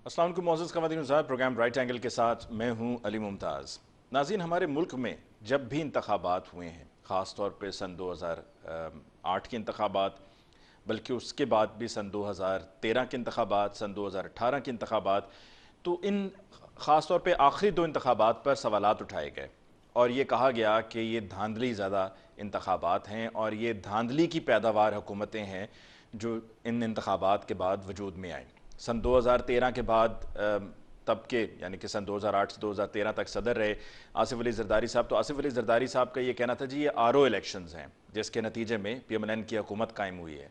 السلام علیکم معزز خواتین وزراء، پروگرام رائٹ اینگل کے ساتھ میں ہوں علی ممتاز۔ ناظرین، ہمارے ملک میں جب بھی انتخابات ہوئے ہیں، خاص طور پہ سن 2008 کے انتخابات، بلکہ اس کے بعد بھی سن 2013 کے انتخابات، سن 2018 کے انتخابات، تو ان خاص طور پہ آخری دو انتخابات پر سوالات اٹھائے گئے اور یہ کہا گیا کہ یہ دھاندلی زدہ انتخابات ہیں اور یہ دھاندلی کی پیداوار حکومتیں ہیں جو ان انتخابات کے بعد وجود میں آئیں۔ سن 2013 کے بعد تب کے یعنی کہ سن 2008 سے 2013 تک صدر رہے آصف علی زرداری صاحب، تو آصف علی زرداری صاحب کا یہ کہنا تھا جی یہ آر او الیکشنز ہیں جس کے نتیجے میں پی ایم ایل این کی حکومت قائم ہوئی ہے۔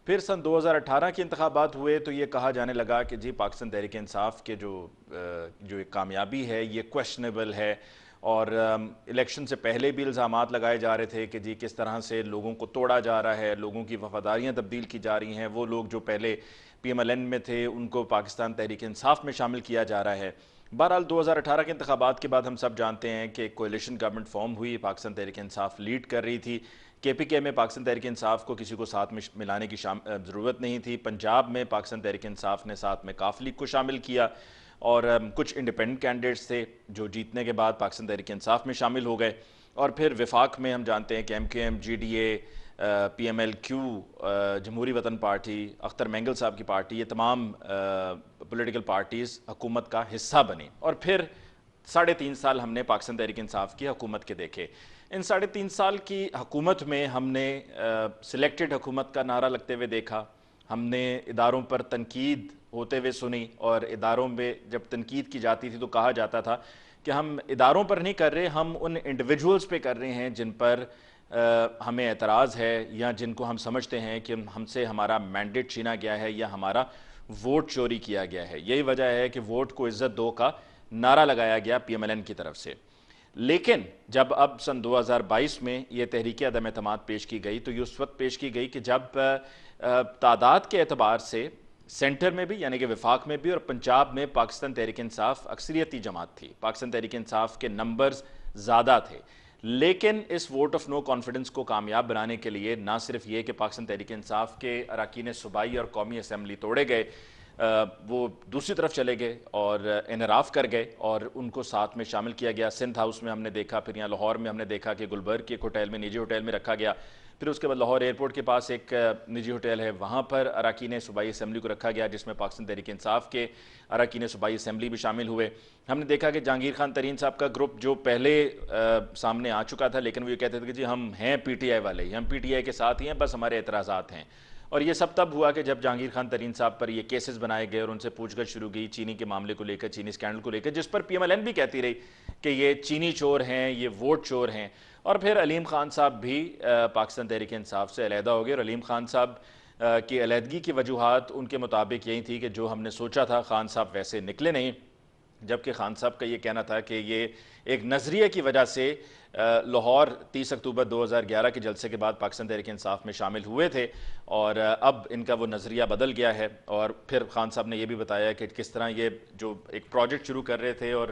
پھر سن 2018 کے انتخابات ہوئے تو یہ کہا جانے لگا کہ جی پاکستان تحریک انصاف کے جو ایک کامیابی ہے یہ کویشنیبل ہے، اور الیکشن سے پہلے بھی الزامات لگائے جا رہے تھے کہ جی کس طرح سے لوگوں کو توڑا جا رہا ہے، لوگوں کی وفاداریاں تبدیل کی جا رہی ہیں، وہ لوگ جو پہلے پی ایم ایل این میں تھے ان کو پاکستان تحریک انصاف میں شامل کیا جا رہا ہے۔ بہرحال 2018 کے انتخابات کے بعد ہم سب جانتے ہیں کہ کولیشن گورنمنٹ فارم ہوئی، پاکستان تحریک انصاف لیڈ کر رہی تھی۔ کے پی کے میں پاکستان تحریک انصاف کو کسی کو ساتھ میں ملانے کی ضرورت نہیں تھی۔ پنجاب میں پاکستان تحریک انصاف نے ساتھ میں کاف لیگ کو شامل کیا، اور کچھ انڈیپینڈنٹ کینڈیڈیٹس تھے جو جیتنے کے بعد پاکستان تحریک انصاف میں شامل ہو گئے، اور پھر وفاق میں ہم جانتے ہیں کہ M Q M, G D A, P M L Q, Jamhoori Watan party, Akhtar Mengal صاحب کی پارٹی، یہ تمام پولیٹیکل پارٹیز حکومت کا حصہ بنی، اور پھر 3.5 سال ہم نے پاکستان تحریک انصاف کی حکومت کے دیکھے۔ ان 3.5 سال کی حکومت میں ہم نے سلیکٹڈ حکومت کا نعرہ لگتے ہوئے دیکھا، ہم نے اداروں پر تنقید ہوتے ہوئے سنی، اور اداروں میں جب تنقید کی جاتی تھی تو کہا جاتا تھا کہ ہم اداروں پر نہیں کر رہے، ہم ان انڈیویجولز پہ کر رہے ہیں جن پر ہمیں اعتراض ہے یا جن کو ہم سمجھتے ہیں کہ ہم سے ہمارا مینڈیٹ چھینا گیا ہے یا ہمارا ووٹ چوری کیا گیا ہے۔ یہی وجہ ہے کہ ووٹ کو عزت دو کا نعرہ لگایا گیا پی ایم ایل این کی طرف سے۔ لیکن جب اب سن 2022 میں یہ تحریک عدم اعتماد پیش کی گئی تو یہ اس وقت پیش کی گئی کہ جب تعداد کے اعتبار سے سینٹر میں بھی یعنی کہ وفاق میں بھی اور پنجاب میں پاکستان تحریک انصاف اکثریتی جماعت تھی، پاکستان تحریک انصاف کے نمبرز زیادہ تھے، لیکن اس ووٹ آف نو کانفیڈنس کو کامیاب بنانے کے لیے نہ صرف یہ کہ پاکستان تحریک انصاف کے اراکین صوبائی اور قومی اسمبلی توڑے گئے، وہ دوسری طرف چلے گئے اور انحراف کر گئے اور ان کو ساتھ میں شامل کیا گیا۔ سندھ ہاؤس میں ہم نے دیکھا، پھر یہاں لاہور میں ہم نے دیکھا کہ گلبرگ کے ایک ہوٹل میں، نجی ہوٹل میں رکھا گیا، پھر اس کے بعد لاہور ایئرپورٹ کے پاس ایک نجی ہوٹل ہے، وہاں پر اراکین صوبائی اسمبلی کو رکھا گیا جس میں پاکستان تحریک انصاف کے اراکین صوبائی اسمبلی بھی شامل ہوئے۔ ہم نے دیکھا کہ جہانگیر خان ترین صاحب کا گروپ جو پہلے سامنے آ چکا تھا، لیکن وہ یہ کہتے تھے کہ جی ہم ہیں پی ٹی آئی والے، ہم پی ٹی آئی کے ساتھ ہی ہیں، بس ہمارے اعتراضات ہیں۔ اور یہ سب تب ہوا کہ جب جہانگیر خان ترین صاحب پر یہ کیسز بنائے گئے اور ان سے پوچھ گچھ شروع کی چینی کے معاملے کو لے کر، چینی اسکینڈل کو لے کر، جس پر پی ایم ایل این بھی کہتی رہی کہ یہ چینی چور ہیں، یہ ووٹ چور ہیں۔ اور پھر علیم خان صاحب بھی پاکستان تحریک انصاف سے علیحدہ ہو گئے، اور علیم خان صاحب کی علیحدگی کی وجوہات ان کے مطابق یہی تھی کہ جو ہم نے سوچا تھا خان صاحب ویسے نکلے نہیں، جبکہ خان صاحب کا یہ کہنا تھا کہ یہ ایک نظریے کی وجہ سے لاہور 30 اکتوبر 2011 کے جلسے کے بعد پاکستان تحریک انصاف میں شامل ہوئے تھے، اور اب ان کا وہ نظریہ بدل گیا ہے۔ اور پھر خان صاحب نے یہ بھی بتایا کہ کس طرح یہ جو ایک پروجیکٹ شروع کر رہے تھے اور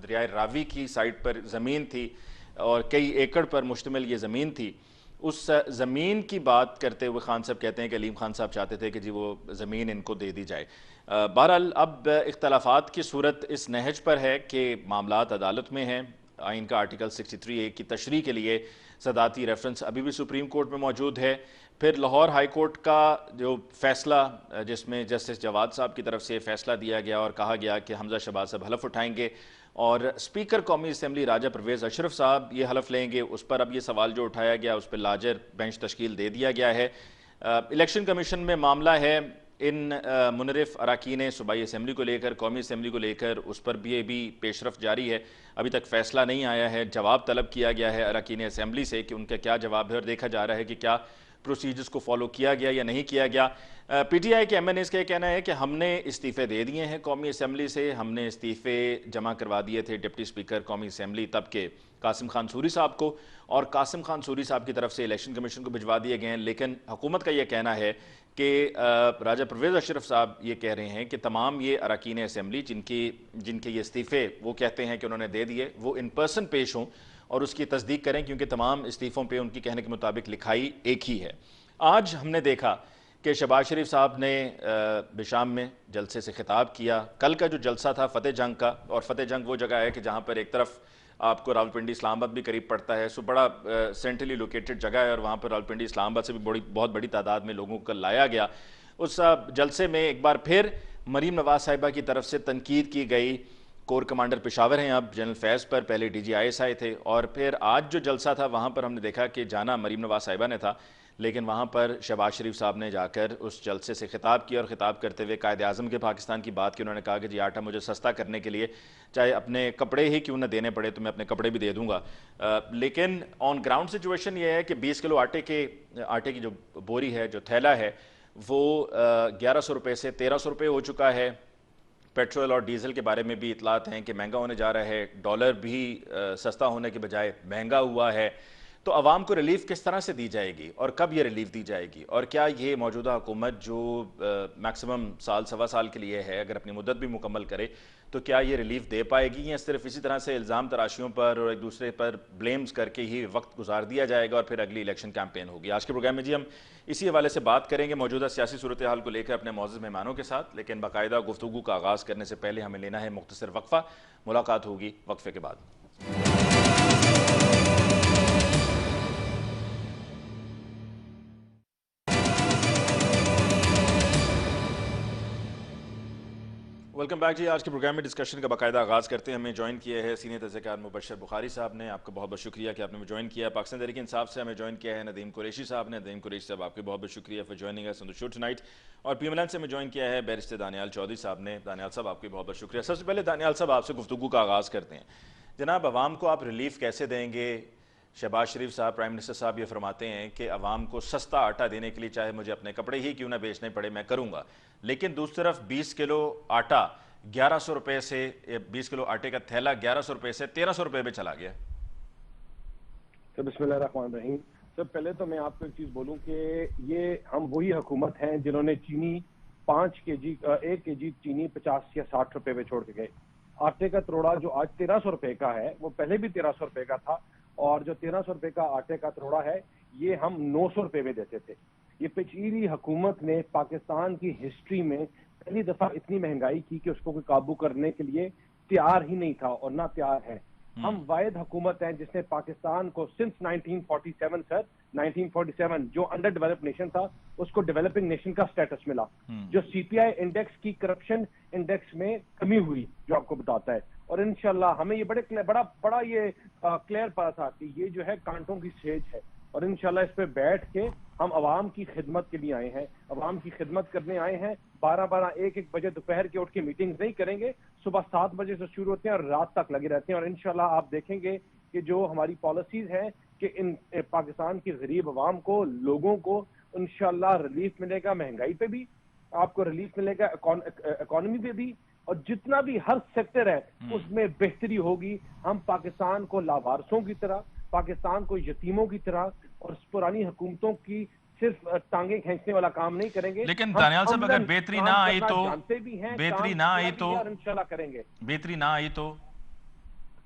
دریائے راوی کی سائٹ پر زمین تھی اور کئی ایکڑ پر مشتمل یہ زمین تھی، اس زمین کی بات کرتے ہوئے خان صاحب کہتے ہیں کہ علیم خان صاحب چاہتے تھے کہ جی وہ زمین ان کو دے دی جائے۔ بہرحال اب اختلافات کی صورت اس نہج پر ہے کہ معاملات عدالت میں ہیں، آئین کا آرٹیکل 63A کی تشریح کے لیے صدارتی ریفرنس ابھی بھی سپریم کورٹ میں موجود ہے۔ پھر لاہور ہائی کورٹ کا جو فیصلہ جس میں جسٹس جواد صاحب کی طرف سے فیصلہ دیا گیا اور کہا گیا کہ حمزہ شہباز صاحب حلف اٹھائیں گے اور اسپیکر قومی اسمبلی راجہ پرویز اشرف صاحب یہ حلف لیں گے، اس پر اب یہ سوال جو اٹھایا گیا اس پہ لارجر بینچ تشکیل دے دیا گیا ہے۔ الیکشن کمیشن میں معاملہ ہے ان منرف اراکین صوبائی اسمبلی کو لے کر، قومی اسمبلی کو لے کر، اس پر بھی پیش رفت جاری ہے، ابھی تک فیصلہ نہیں آیا ہے۔ جواب طلب کیا گیا ہے اراکین اسمبلی سے کہ ان کا کیا جواب ہے، اور دیکھا جا رہا ہے کہ کیا پروسیجرز کو فالو کیا گیا یا نہیں کیا گیا۔ پی ٹی آئی کے ایم این ایز کا یہ کہنا ہے کہ ہم نے استعفے دے دیے ہیں قومی اسمبلی سے، ہم نے استعفے جمع کروا دیے تھے ڈپٹی اسپیکر قومی اسمبلی تب کے قاسم خان سوری صاحب کو، اور قاسم خان سوری صاحب کی طرف سے الیکشن کمیشن کو بھجوا دیے گئے ہیں، لیکن حکومت کا یہ کہنا ہے کہ راجہ پرویز اشرف صاحب یہ کہہ رہے ہیں کہ تمام یہ اراکین اسمبلی جن کے یہ استعفے وہ کہتے ہیں کہ انہوں نے دے دیے، وہ ان پرسن پیش ہوں اور اس کی تصدیق کریں، کیونکہ تمام استعفوں پہ ان کی کہنے کے مطابق لکھائی ایک ہی ہے۔ آج ہم نے دیکھا کہ شہباز شریف صاحب نے بشام میں جلسے سے خطاب کیا. کل کا جو جلسہ تھا فتح جنگ کا، اور فتح جنگ وہ جگہ ہے کہ جہاں پر ایک طرف آپ کو راولپنڈی اسلام آباد بھی قریب پڑتا ہے، سو بڑا سینٹرلی لوکیٹڈ جگہ ہے، اور وہاں پر راولپنڈی اسلام آباد سے بھی بہت بڑی تعداد میں لوگوں کو لایا گیا. اس جلسے میں ایک بار پھر مریم نواز صاحبہ کی طرف سے تنقید کی گئی. کور کمانڈر پشاور ہیں اب جنرل فیض پر، پہلے D G I S I تھے، اور پھر آج جو جلسہ تھا وہاں پر ہم نے دیکھا کہ جانا مریم نواز صاحبہ نے تھا، لیکن وہاں پر شہباز شریف صاحب نے جا کر اس جلسے سے خطاب کیا، اور خطاب کرتے ہوئے قائد اعظم کے پاکستان کی بات کی. انہوں نے کہا کہ جی آٹا مجھے سستا کرنے کے لیے چاہے اپنے کپڑے ہی کیوں نہ دینے پڑے تو میں اپنے کپڑے بھی دے دوں گا. لیکن آن گراؤنڈ سچویشن یہ ہے کہ 20 کلو آٹے کی جو بوری ہے، جو تھیلا ہے، وہ 1100 روپے سے 1300 روپے ہو چکا ہے. پیٹرول اور ڈیزل کے بارے میں بھی اطلاعات ہیں کہ مہنگا ہونے جا رہا ہے، ڈالر بھی سستا ہونے کے بجائے مہنگا ہوا ہے. تو عوام کو ریلیف کس طرح سے دی جائے گی، اور کب یہ ریلیف دی جائے گی، اور کیا یہ موجودہ حکومت جو میکسیمم سال سوا سال کے لیے ہے، اگر اپنی مدت بھی مکمل کرے تو کیا یہ ریلیف دے پائے گی، یا صرف اسی طرح سے الزام تراشیوں پر اور ایک دوسرے پر بلیمز کر کے ہی وقت گزار دیا جائے گا اور پھر اگلی الیکشن کیمپین ہوگی؟ آج کے پروگرام میں جی ہم اسی حوالے سے بات کریں گے موجودہ سیاسی صورتحال کو لے کر اپنے معزز مہمانوں کے ساتھ. لیکن باقاعدہ گفتگو کا آغاز کرنے سے پہلے ہمیں لینا ہے مختصر وقفہ. ملاقات ہوگی وقفے کے بعد. ویلکم بیک جی. آج کے پروگرام میں ڈسکشن کا باقاعدہ آغاز کرتے ہیں. ہمیں جوائن کیا ہے سینئر تذکرات مبشر بخاری صاحب نے. آپ کا بہت بہت شکریہ کہ آپ نے جوائن کیا. پاکستان تحریک انصاف سے ہمیں جوائن کیا ہے ندیم قریشی صاحب نے. ندیم قریشی صاحب آپ کے بہت بہت شکریہ for joining us on the show tonight. اور پی ایم ایل این سے ہمیں جوائن کیا ہے بیرسٹر دانیال چودھری صاحب نے. دانیال صاحب آپ کے بہت بہت شکریہ. سب سے پہلے دانیال صاحب آپ سے گفتگو کا آغاز کرتے ہیں. جناب عوام کو آپ ریلیف کیسے دیں گے؟ شہباز شریف صاحب پرائم منسٹر صاحب یہ فرماتے ہیں کہ عوام کو سستا آٹا دینے کے لیے چاہے مجھے اپنے کپڑے ہی کیوں نہ بیچنے پڑے میں کروں گا، لیکن دوسری طرف 20 کلو آٹا 1100 روپے سے 20 کلو آٹے کا تھیلا 1100 روپے سے 1300 روپے پہ چلا گیا. سر بسم اللہ الرحمن الرحیم. سر پہلے تو میں آپ کو ایک چیز بولوں کہ یہ ہم وہی حکومت ہیں جنہوں نے چینی 1 کے جی چینی 50 یا 60 روپے پہ چھوڑ کے گئے. آٹے کا تروڑا جو آج 1300 روپے کا ہے وہ پہلے بھی 1300 روپے کا تھا، اور جو 1300 روپے کا آٹے کا تروڑا ہے یہ ہم 900 روپے میں دیتے تھے. یہ پچھلی حکومت نے پاکستان کی ہسٹری میں پہلی دفعہ اتنی مہنگائی کی کہ اس کو کوئی قابو کرنے کے لیے تیار ہی نہیں تھا اور نہ تیار ہے. ہم واحد حکومت ہیں جس نے پاکستان کو سنس 1947 سر 1947 جو انڈر ڈیولپ نیشن تھا اس کو ڈیولپنگ نیشن کا سٹیٹس ملا. جو سی پی آئی انڈیکس کی کرپشن انڈیکس میں کمی ہوئی جو آپ کو بتاتا ہے. اور انشاءاللہ ہمیں یہ بڑا یہ کلیئر پتا تھا کہ یہ جو ہے کانٹوں کی سیج ہے، اور انشاءاللہ اس پہ بیٹھ کے ہم عوام کی خدمت کے لیے آئے ہیں، عوام کی خدمت کرنے آئے ہیں. 12-1 بجے دوپہر کے اٹھ کے میٹنگز نہیں کریں گے. صبح 7 بجے سے شروع ہوتے ہیں اور رات تک لگے رہتے ہیں. اور انشاءاللہ آپ دیکھیں گے کہ جو ہماری پالیسیز ہیں کہ ان پاکستان کی غریب عوام کو، لوگوں کو انشاءاللہ ریلیف ملے گا. مہنگائی پہ بھی آپ کو ریلیف ملے گا، اکانومی پہ بھی، اور جتنا بھی ہر سیکٹر ہے اس میں بہتری ہوگی. ہم پاکستان کو لاوارثوں کی طرح، پاکستان کو یتیموں کی طرح اور پرانی حکومتوں کی صرف ٹانگیں کھینچنے والا کام نہیں کریں گے. لیکن دانیال صاحب اگر بہتری نہ آئی تو انشاءاللہ کریں گے. بہتری نہ آئی تو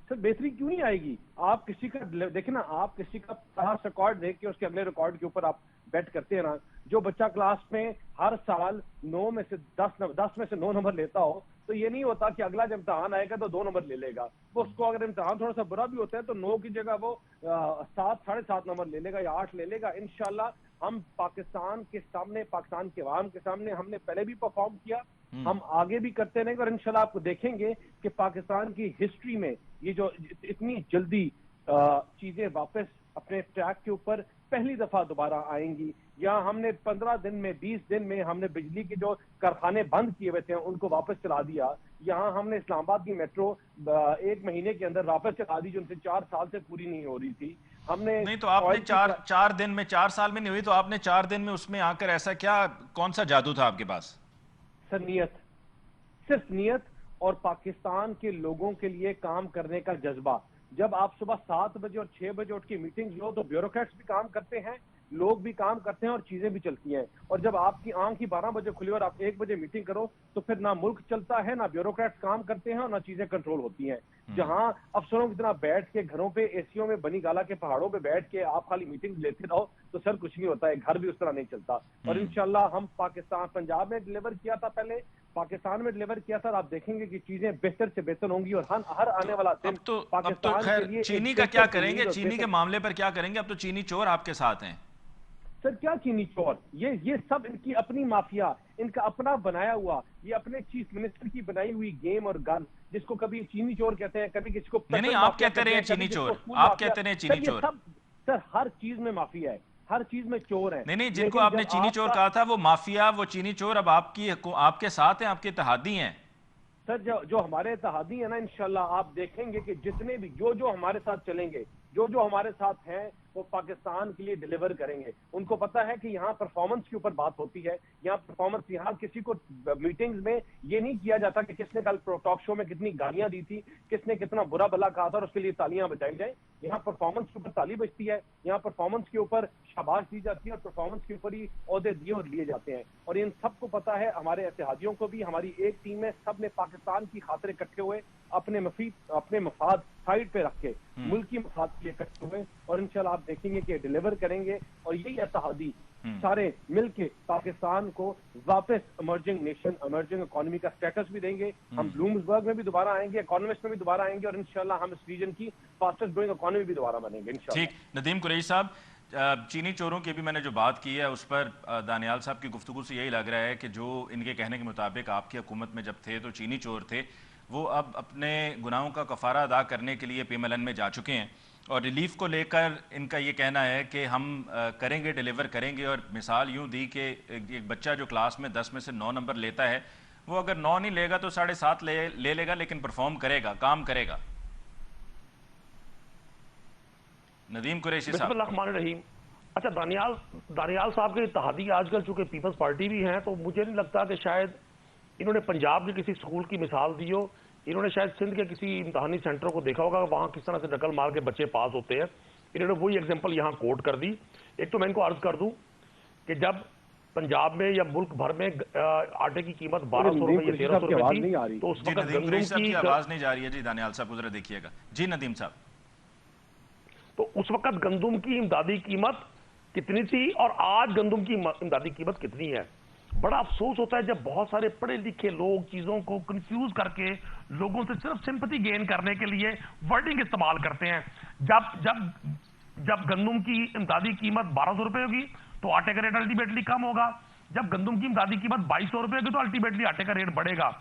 سر بہتری کیوں نہیں آئے گی؟ آپ کسی کا دیکھیں نا، آپ کسی کا کلاس ریکارڈ دیکھ کے اس کے اگلے ریکارڈ کے اوپر آپ بیٹ کرتے ہیں نا. جو بچہ کلاس میں ہر سال 9 میں سے 10 میں سے 9 نمبر لیتا ہو تو یہ نہیں ہوتا کہ اگلا جب امتحان آئے گا تو 2 نمبر لے لے گا. وہ اس کو اگر امتحان تھوڑا سا برا بھی ہوتا ہے تو 9 کی جگہ وہ 7 7.5 نمبر لے لے گا یا 8 لے لے گا. انشاءاللہ ہم پاکستان کے سامنے، پاکستان کے عوام کے سامنے ہم نے پہلے بھی پرفارم کیا، ہم آگے بھی کرتے رہیں گے. اور انشاءاللہ آپ کو دیکھیں گے کہ پاکستان کی ہسٹری میں یہ جو اتنی جلدی چیزیں واپس اپنے ٹریک کے اوپر پہلی دفعہ دوبارہ آئیں گی. یا ہم نے 15 دن میں 20 دن میں ہم نے بجلی کے جو کارخانے بند کیے ہوئے تھے ان کو واپس چلا دیا. یہاں ہم نے اسلام آباد کی میٹرو 1 مہینے کے اندر واپس چلا دی جو ان سے 4 سال سے پوری نہیں ہو رہی تھی. ہم نے نہیں تو آپ نے 4 دن میں 4 سال میں نہیں ہوئی تو آپ نے 4 دن میں اس میں آ کر ایسا کیا کون سا جادو تھا آپ کے پاس؟ سر نیت، صرف نیت اور پاکستان کے لوگوں کے لیے کام کرنے کا جذبہ. جب آپ صبح 7 بجے اور 6 بجے اٹھ کے میٹنگ لو تو بیوروکریٹس بھی کام کرتے ہیں، لوگ بھی کام کرتے ہیں اور چیزیں بھی چلتی ہیں. اور جب آپ کی آنکھ ہی 12 بجے کھلی اور آپ 1 بجے میٹنگ کرو تو پھر نہ ملک چلتا ہے, نہ بیوروکریٹس کام کرتے ہیں اور نہ چیزیں کنٹرول ہوتی ہیں. جہاں افسروں کی طرح بیٹھ کے گھروں پہ اے سیوں میں بنی گالا کے پہاڑوں پہ بیٹھ کے آپ خالی میٹنگ لیتے رہو تو سر کچھ نہیں ہوتا ہے, گھر بھی اس طرح نہیں چلتا. اور انشاءاللہ ہم پاکستان, پنجاب میں ڈیلیور کیا تھا, پہلے پاکستان میں ڈیلیور کیا تھا, آپ دیکھیں گے کہ چیزیں بہتر سے بہتر ہوں گی اور ہر آنے والا دن اب تو پاکستان خیر کے لیے چینی کا کیا کریں گے, چینی کے معاملے پر کیا کریں گے؟ اب تو چینی چور آپ کے ساتھ ہیں. سر کیا چینی چور, یہ سب ان کی اپنی مافیا, ان کا اپنا بنایا ہوا, یہ اپنے چیف منسٹر کی بنائی ہوئی گیم اور گن, جس کو کبھی چینی چور کہتے ہیں, کبھی کسی کو نہیں آپ کہتے رہے چینی چور, آپ کہتے رہے چینی چور. سر ہر چیز میں مافیا ہے, ہر چیز میں چور ہے. نہیں جن کو آپ نے چینی چور کہا تھا وہ مافیا, وہ چینی چور اب آپ کے ساتھ ہیں, آپ کے اتحادی ہیں. سر جو ہمارے اتحادی ہیں نا, انشاءاللہ آپ دیکھیں گے کہ جتنے بھی جو ہمارے ساتھ چلیں گے, جو ہمارے ساتھ ہیں, وہ پاکستان کے لیے ڈیلیور کریں گے. ان کو پتا ہے کہ یہاں پرفارمنس کے اوپر بات ہوتی ہے, یہاں پرفارمنس, یہاں کسی کو میٹنگز میں یہ نہیں کیا جاتا کہ کس نے کل ٹاک شو میں کتنی گالیاں دی تھی, کس نے کتنا برا بھلا کہا تھا اور اس کے لیے تالیاں بجائی جائیں. یہاں پرفارمنس کے اوپر تالی بجتی ہے, یہاں پرفارمنس کے اوپر شاباش دی جاتی ہے اور پرفارمنس کے اوپر ہی عہدے دیے اور لیے جاتے ہیں. اور ان سب کو پتا ہے, ہمارے اتحادیوں کو بھی, ہماری ایک ٹیم ہے, سب نے پاکستان کی خاطر اکٹھے ہوئے, اپنے مفاد سائڈ پہ رکھ کے ملکی مفاد کے لیے اکٹھے ہوئے, اور انشاءاللہ آپ دیکھیں گے کہ ڈیلیور کریں گے. اور یہی اتحادی سارے مل کے پاکستان کو واپس ایمرجنگ نیشن, ایمرجنگ اکانومی کا سٹیٹس بھی دیں گے. ہم بلومبرگ میں بھی دوبارہ آئیں گے, اکانومسٹ میں بھی دوبارہ آئیں گے, اور انشاءاللہ ہم اس ریجن کی فاسٹسٹ گروئنگ اکانومی بھی دوبارہ بنیں گے انشاءاللہ. ٹھیک. ندیم قریشی صاحب, چینی چوروں کی بھی میں نے جو بات کی ہے اس پر دانیال صاحب کی گفتگو سے یہی لگ رہا ہے کہ جو ان کے کہنے کے مطابق آپ کی حکومت میں جب تھے تو چینی چور تھے, وہ اب اپنے گناہوں کا کفارہ ادا کرنے کے لیے پی ایم ایل این میں جا چکے ہیں, اور ریلیف کو لے کر ان کا یہ کہنا ہے کہ ہم کریں گے, ڈیلیور کریں گے. اور مثال یوں دی کہ ایک بچہ جو کلاس میں 10 میں سے 9 نمبر لیتا ہے, وہ اگر 9 نہیں لے گا تو 7.5 لے لے گا, لیکن پرفارم کرے گا, کام کرے گا. ندیم قریشی صاحب. بسم اللہ الرحمن الرحیم. اچھا دانیال صاحب کے اتحادی آج کل چونکہ پیپلز پارٹی بھی ہیں, تو مجھے نہیں لگتا کہ شاید انہوں نے پنجاب کے کسی اسکول کی مثال دی ہو, انہوں نے شاید سندھ کے کسی امتحانی سینٹروں کو دیکھا ہوگا وہاں کس طرح سے نقل مار کے بچے پاس ہوتے ہیں, انہوں نے وہی ایگزامپل یہاں کوٹ کر دی. ایک تو میں ان کو عرض کر دوں کہ جب پنجاب میں یا ملک بھر میں آٹے کی قیمت 1200 روپے یا 1300 روپے تھی, تو اس وقت گندم کی آواز نہیں جا رہی ہے. جی دانیال صاحب ذرا دیکھیے گا. جی ندیم صاحب. تو اس وقت گندم کی امدادی قیمت کتنی تھی اور آج گندم کی امدادی قیمت کتنی ہے؟ بڑا افسوس ہوتا ہے جب بہت سارے پڑھے لکھے لوگ چیزوں کو کنفیوز کر کے لوگوں سے صرف سمپتھی گین کرنے کے لیے ورڈنگ استعمال کرتے ہیں. جب گندم کی امدادی قیمت 1200 روپے ہوگی تو آٹے کا ریٹ الٹیمیٹلی کم ہوگا, جب گندم کی امدادی قیمت 2200 روپے ہوگی تو الٹیمیٹلی آٹے کا ریٹ بڑھے گا.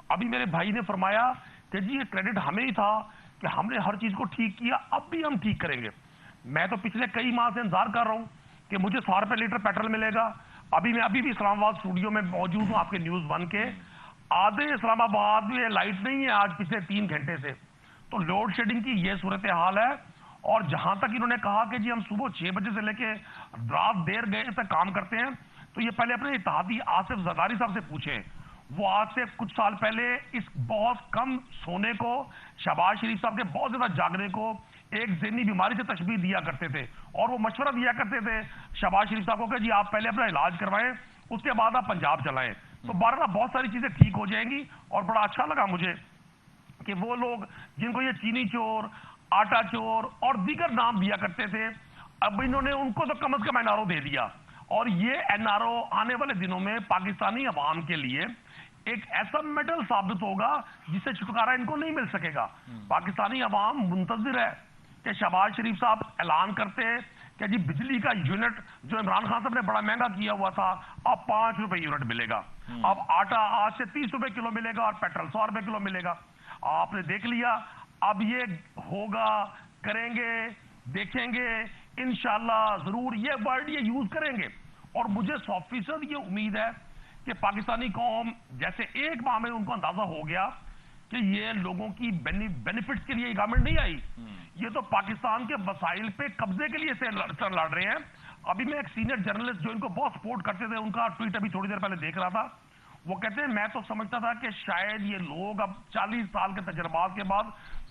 ابھی میرے بھائی نے فرمایا کہ جی یہ کریڈٹ ہمیں ہی تھا کہ ہم نے ہر چیز کو ٹھیک کیا, اب بھی ہم ٹھیک کریں گے. میں تو پچھلے کئی ماہ سے انتظار کر رہا ہوں کہ مجھے 100 روپے لیٹر پیٹرول ملے گا. ابھی بھی اسلام آباد اسٹوڈیو میں موجود ہوں آپ کے نیوز 1 کے. آدھے اسلام آباد میں لائٹ نہیں ہے آج پچھلے 3 گھنٹے سے. تو لوڈ شیڈنگ کی یہ صورتحال ہے. اور جہاں تک انہوں نے کہا کہ جی ہم صبح 6 بجے سے لے کے رات دیر گئے تک کام کرتے ہیں, تو یہ پہلے اپنے اتحادی آصف زرداری صاحب سے پوچھیں. وہ آج سے کچھ سال پہلے اس بہت کم سونے کو, شہباز شریف صاحب کے بہت زیادہ جاگنے کو ایک ذہنی بیماری سے تشبیہ دیا کرتے تھے, اور وہ مشورہ دیا کرتے تھے شہباز شریف صاحب کو کہ جی آپ پہلے اپنا علاج کروائیں, اس کے بعد آپ پنجاب چلائیں. تو بہرحال بہت ساری چیزیں ٹھیک ہو جائیں گی. اور بڑا اچھا لگا مجھے کہ وہ لوگ جن کو یہ چینی چور, آٹا چور اور دیگر نام دیا کرتے تھے, اب انہوں نے ان کو تو کم از کم این آر او دے دیا. اور یہ این آر او آنے والے دنوں میں پاکستانی عوام کے لیے ایک ایسا میٹل ثابت ہوگا جس سے چھٹکارا ان کو نہیں مل سکے گا. پاکستانی عوام منتظر ہے کہ شہباز شریف صاحب اعلان کرتے ہیں کہ جی بجلی کا یونٹ جو عمران خان صاحب نے بڑا مہنگا کیا ہوا تھا, اب 5 روپے یونٹ ملے گا. اب آٹا آج سے 30 روپے کلو ملے گا اور پیٹرول 100 روپے کلو ملے گا. آپ نے دیکھ لیا, اب یہ ہوگا, کریں گے, دیکھیں گے, انشاءاللہ ضرور یہ ورڈ یہ یوز کریں گے. اور مجھے 100% یہ امید ہے کہ پاکستانی قوم جیسے ایک ماہ میں ان کو اندازہ ہو گیا کہ یہ لوگوں کی بینیفٹس کے لیے یہ گورنمنٹ نہیں آئی, یہ تو پاکستان کے وسائل پہ قبضے کے لیے لڑ رہے ہیں. ابھی میں ایک سینئر جرنلسٹ جو ان کو بہت سپورٹ کرتے تھے, ان کا ٹویٹ ابھی تھوڑی دیر پہلے دیکھ رہا تھا. وہ کہتے ہیں میں تو سمجھتا تھا کہ شاید یہ لوگ اب 40 سال کے تجربات کے بعد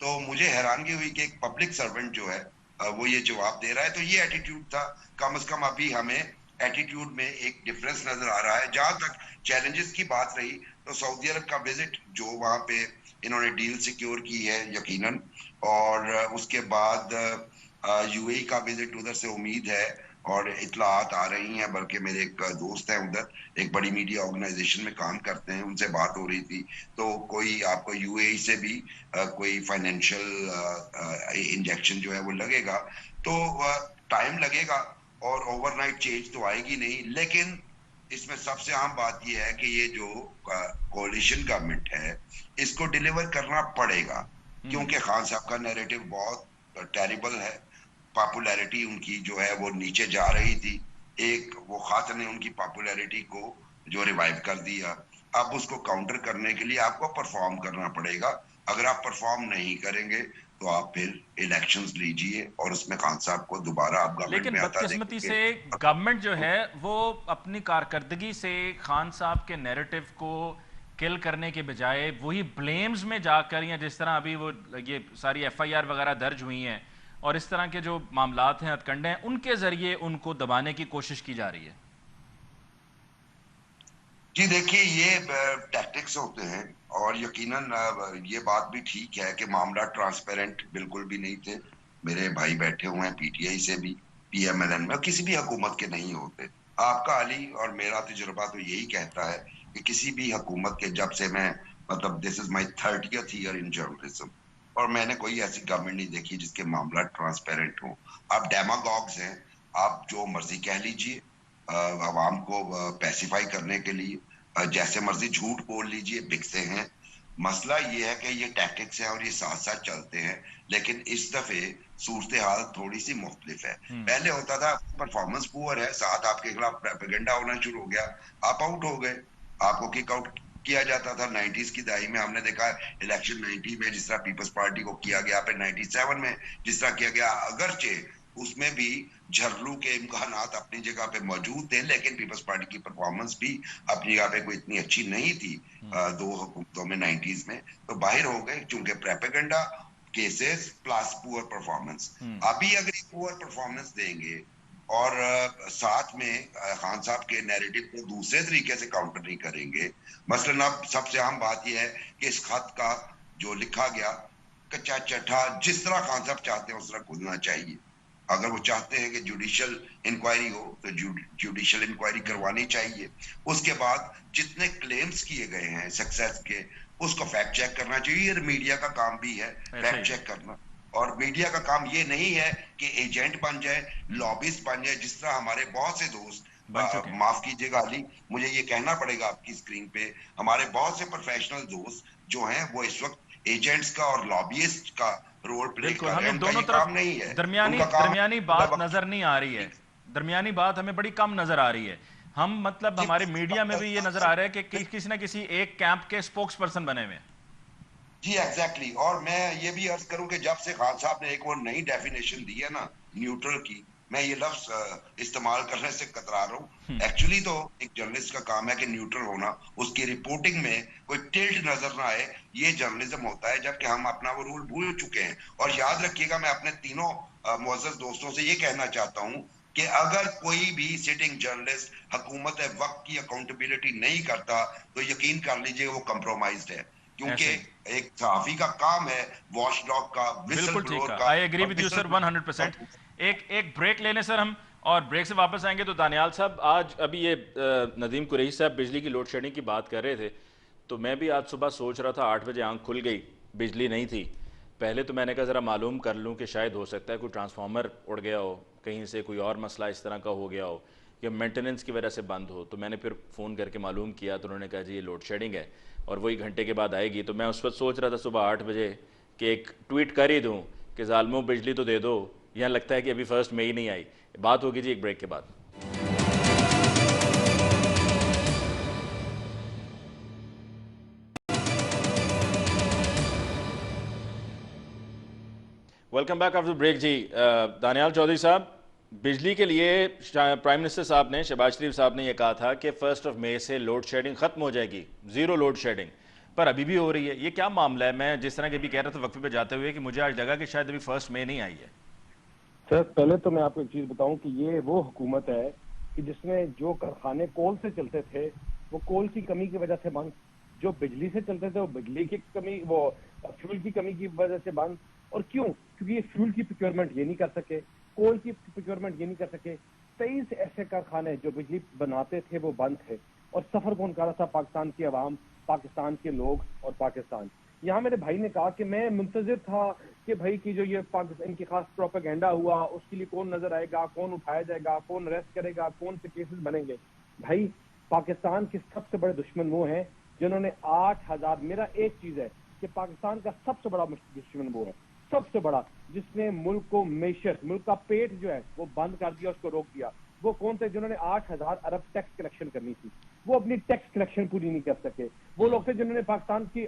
تو مجھے حیرانگی ہوئی کہ ایک پبلک سرونٹ جو ہے وہ یہ جواب دے رہا ہے. تو یہ ایٹیٹیوڈ تھا. کم از کم ابھی ہمیں ایٹیٹیوڈ میں ایک ڈفرنس نظر آ رہا ہے. جہاں تک چیلنجز کی بات رہی تو سعودی عرب کا وزٹ جو وہاں پہ انہوں نے ڈیل سیکیور کی ہے یقیناً, اور اس کے بعد یو اے کا وزٹ ادھر سے امید ہے, اور اطلاعات آ رہی ہیں, بلکہ میرے ایک دوست ہیں ادھر ایک بڑی میڈیا آرگنائزیشن میں کام کرتے ہیں, ان سے بات ہو رہی تھی تو کوئی آپ کو یو اے سے بھی کوئی فائنینشیل انجیکشن جو ہے وہ لگے گا. تو ٹائم لگے گا اور اوور نائٹ چینج تو آئے گی نہیں, لیکن اس میں سب سے اہم بات یہ ہے کہ یہ جو کولیشن گورنمنٹ ہے اس کو ڈیلیور کرنا پڑے گا, کیونکہ خان صاحب کا نیریٹو بہت ٹیریبل ہے. پاپولیرٹی ان کی جو ہے وہ نیچے جا رہی تھی. ایک وہ خاتون نے ان کی پاپولیرٹی کو جو ریوائیو کر دیا. اب اس کو کاؤنٹر کرنے کے لیے آپ کو پرفارم کرنا پڑے گا. اگر آپ پرفارم نہیں کریں گے تو آپ پھر الیکشنز لیجئے اور اس میں خان صاحب کو دوبارہ آپ گورنمنٹ لیکن میں آتا بدقسمتی دیکھیں سے گے. گورنمنٹ جو ہے وہ اپنی کارکردگی سے خان صاحب کے نیریٹو کو کل کرنے کے بجائے وہی بلیمز میں جا کر, یا جس طرح ابھی وہ یہ ساری ایف آئی آر وغیرہ درج ہوئی ہیں اور اس طرح کے جو معاملات ہیں ہتھ کنڈے ہیں ان کے ذریعے ان کو دبانے کی کوشش کی جا رہی ہے. جی دیکھیے یہ ٹیکٹکس ہوتے ہیں, اور یقیناً یہ بات بھی ٹھیک ہے کہ معاملہ ٹرانسپیرنٹ بالکل بھی نہیں تھے. میرے بھائی بیٹھے ہوئے ہیں پی ٹی آئی سے بھی, پی ایم ایل این میں, کسی بھی حکومت کے نہیں ہوتے. آپ کا علی اور میرا تجربہ تو یہی کہتا ہے کہ کسی بھی حکومت کے, جب سے میں مطلب دس از مائی 30th ایئر ان جرنلزم, اور میں نے کوئی ایسی گورنمنٹ نہیں دیکھی جس کے معاملہ ٹرانسپیرنٹ ہوں. آپ ڈیماگوگز ہیں, آپ جو مرضی کہہ لیجئے عوام کو پیسیفائی کرنے کے لیے, جیسے مرضی جھوٹ بول لیجئے, بکتے ہیں. مسئلہ یہ ہے کہ یہ ٹیکٹکس ہیں اور یہ ساتھ ساتھ چلتے ہیں, لیکن اس دفعے صورتحال تھوڑی سی مختلف ہے. پہلے ہوتا تھا پرفارمنس پور ہے, ساتھ آپ کے خلاف پروپیگنڈا ہونا شروع ہو گیا, آپ آؤٹ ہو گئے, آپ کو کک آؤٹ کیا جاتا تھا. 90s کی دہائی میں ہم نے دیکھا الیکشن 90 میں جس طرح پیپلز پارٹی کو کیا گیا, پھر 97 میں جس طرح کیا گیا, اگرچہ اس میں بھی جھرلو کے امکانات اپنی جگہ پہ موجود تھے, لیکن پیپلز پارٹی کی پرفارمنس بھی اپنی جگہ پہ کوئی اتنی اچھی نہیں تھی دو حکومتوں میں 90s میں. تو باہر ہو گئے چونکہ propaganda cases plus poor performance. ابھی اگر پور پرفارمنس دیں گے اور ساتھ میں خان صاحب کے نیریٹو کو دوسرے طریقے سے کاؤنٹر نہیں کریں گے, مثلاً اب سب سے اہم بات یہ ہے کہ اس خط کا جو لکھا گیا کچا چٹھا جس طرح خان صاحب چاہتے ہیں اس طرح کھلنا چاہیے. اگر وہ چاہتے ہیں کہ جوڈیشل انکوائری ہو تو جوڈیشل انکوائری کروانی چاہیے. اس کے بعد جتنے کلیمز کیے گئے ہیں سکسیس کے, اس کو فیکٹ چیک کرنا چاہیے. یہ میڈیا کا کام بھی ہے فیکٹ چیک کرنا, اور میڈیا کا کام یہ نہیں ہے کہ ایجنٹ بن جائے, لابسٹ بن جائے, جس طرح ہمارے بہت سے دوست, معاف کیجیے گا علی مجھے یہ کہنا پڑے گا آپ کی اسکرین پہ, ہمارے بہت سے پروفیشنل دوست جو ہیں وہ اس وقت ایجنٹس کا اور لابیسٹ کا رول پلے کر رہے ہیں. ان کا یہ کام نہیں ہے, درمیانی بات نظر نہیں آ رہی ہے, درمیانی بات ہمیں بڑی کم نظر آ رہی ہے. ہم مطلب ہمارے میڈیا میں بھی یہ نظر آ رہا ہے کہ کسی نہ کسی ایک کیمپ کے سپوکس پرسن بنے ہوئے ہیں. جی ایگزیکٹلی. اور میں یہ بھی عرض کروں کہ جب سے خان صاحب نے ایک وہ نئی ڈیفینیشن دی ہے نا نیوٹرل کی, میں یہ لفظ استعمال کرنے سے کترا رہا ہوں. ایکچولی تو ایک جرنلسٹ کا کام ہے کہ نیوٹرل ہونا, اس کی رپورٹنگ میں کوئی ٹلٹ نظر نہ آئے, یہ جرنلزم ہوتا ہے. جبکہ ہم اپنا وہ رول بھول چکے ہیں. اور یاد رکھیے گا, میں اپنے تینوں معزز دوستوں سے یہ کہنا چاہتا ہوں کہ اگر کوئی بھی سٹنگ جرنلسٹ حکومت وقت کی اکاؤنٹیبلٹی نہیں کرتا تو یقین کر لیجئے وہ کمپرومائزڈ ہے, کیونکہ ایک صحافی کا کام ہے واش ڈاگ کا, وسل بلور کا. I agree with you sir 100%. ایک بریک لے لیں سر ہم, اور بریک سے واپس آئیں گے. تو دانیال صاحب آج ابھی یہ ندیم قریشی صاحب بجلی کی لوڈ شیڈنگ کی بات کر رہے تھے, تو میں بھی آج صبح سوچ رہا تھا 8 بجے آنکھ کھل گئی, بجلی نہیں تھی. پہلے تو میں نے کہا ذرا معلوم کر لوں کہ شاید ہو سکتا ہے کوئی ٹرانسفارمر اڑ گیا ہو, کہیں سے کوئی اور مسئلہ اس طرح کا ہو گیا ہو, یا مینٹیننس کی وجہ سے بند ہو. تو میں نے پھر فون کر کے معلوم کیا تو انہوں نے کہا جی یہ لوڈ شیڈنگ ہے اور وہی گھنٹے کے بعد آئے گی. تو میں اس وقت سوچ رہا تھا صبح 8 بجے کہ ایک ٹویٹ کر ہی دوں کہ ظالموں بجلی تو دے دو, یہاں لگتا ہے کہ ابھی 1 مئی نہیں آئی. بات ہوگی جی ایک بریک کے بعد. Welcome back after break. جی دانیال چودھری صاحب, بجلی کے لیے پرائم منسٹر صاحب نے, شہباز شریف صاحب نے یہ کہا تھا کہ 1 مئی سے لوڈ شیڈنگ ختم ہو جائے گی, زیرو لوڈ شیڈنگ. پر ابھی بھی ہو رہی ہے. یہ کیا معاملہ ہے؟ میں جس طرح کہ بھی کہہ رہا تھا وقفے پہ جاتے ہوئے کہ مجھے آج لگا کہ شاید ابھی 1 مئی نہیں آئی ہے. سر پہلے تو میں آپ کو ایک چیز بتاؤں کہ یہ وہ حکومت ہے کہ جس میں جو کارخانے کول سے چلتے تھے وہ کول کی کمی کی وجہ سے بند, جو بجلی سے چلتے تھے وہ بجلی کی کمی, وہ فیول کی کمی کی وجہ سے بند. اور کیوں؟ کیونکہ یہ فیول کی پروکیورمنٹ یہ نہیں کر سکے, کول کی پروکیورمنٹ یہ نہیں کر سکے. 23 ایسے کارخانے جو بجلی بناتے تھے وہ بند تھے. اور سفر کون کر رہا تھا؟ پاکستان کی عوام, پاکستان کے لوگ اور پاکستان. یہاں میرے بھائی نے کہا کہ میں منتظر تھا کہ بھائی کی جو یہ ان کی خاص پروپیگنڈا ہوا اس کے لیے کون نظر آئے گا, کون اٹھایا جائے گا, کون اریسٹ کرے گا, کون سے کیسز بنیں گے. بھائی پاکستان کے سب سے بڑے دشمن وہ ہیں جنہوں نے 8000, میرا ایک چیز ہے کہ پاکستان کا سب سے بڑا دشمن وہ ہے, سب سے بڑا, جس نے ملک کو معیشت, ملک کا پیٹ جو ہے وہ بند کر دیا, اس کو روک دیا. وہ کون تھے؟ جنہوں نے 8000 ارب ٹیکس کلیکشن کرنی تھی, وہ اپنی ٹیکس کلیکشن پوری نہیں کر سکے. وہ لوگ تھے جنہوں نے پاکستان کی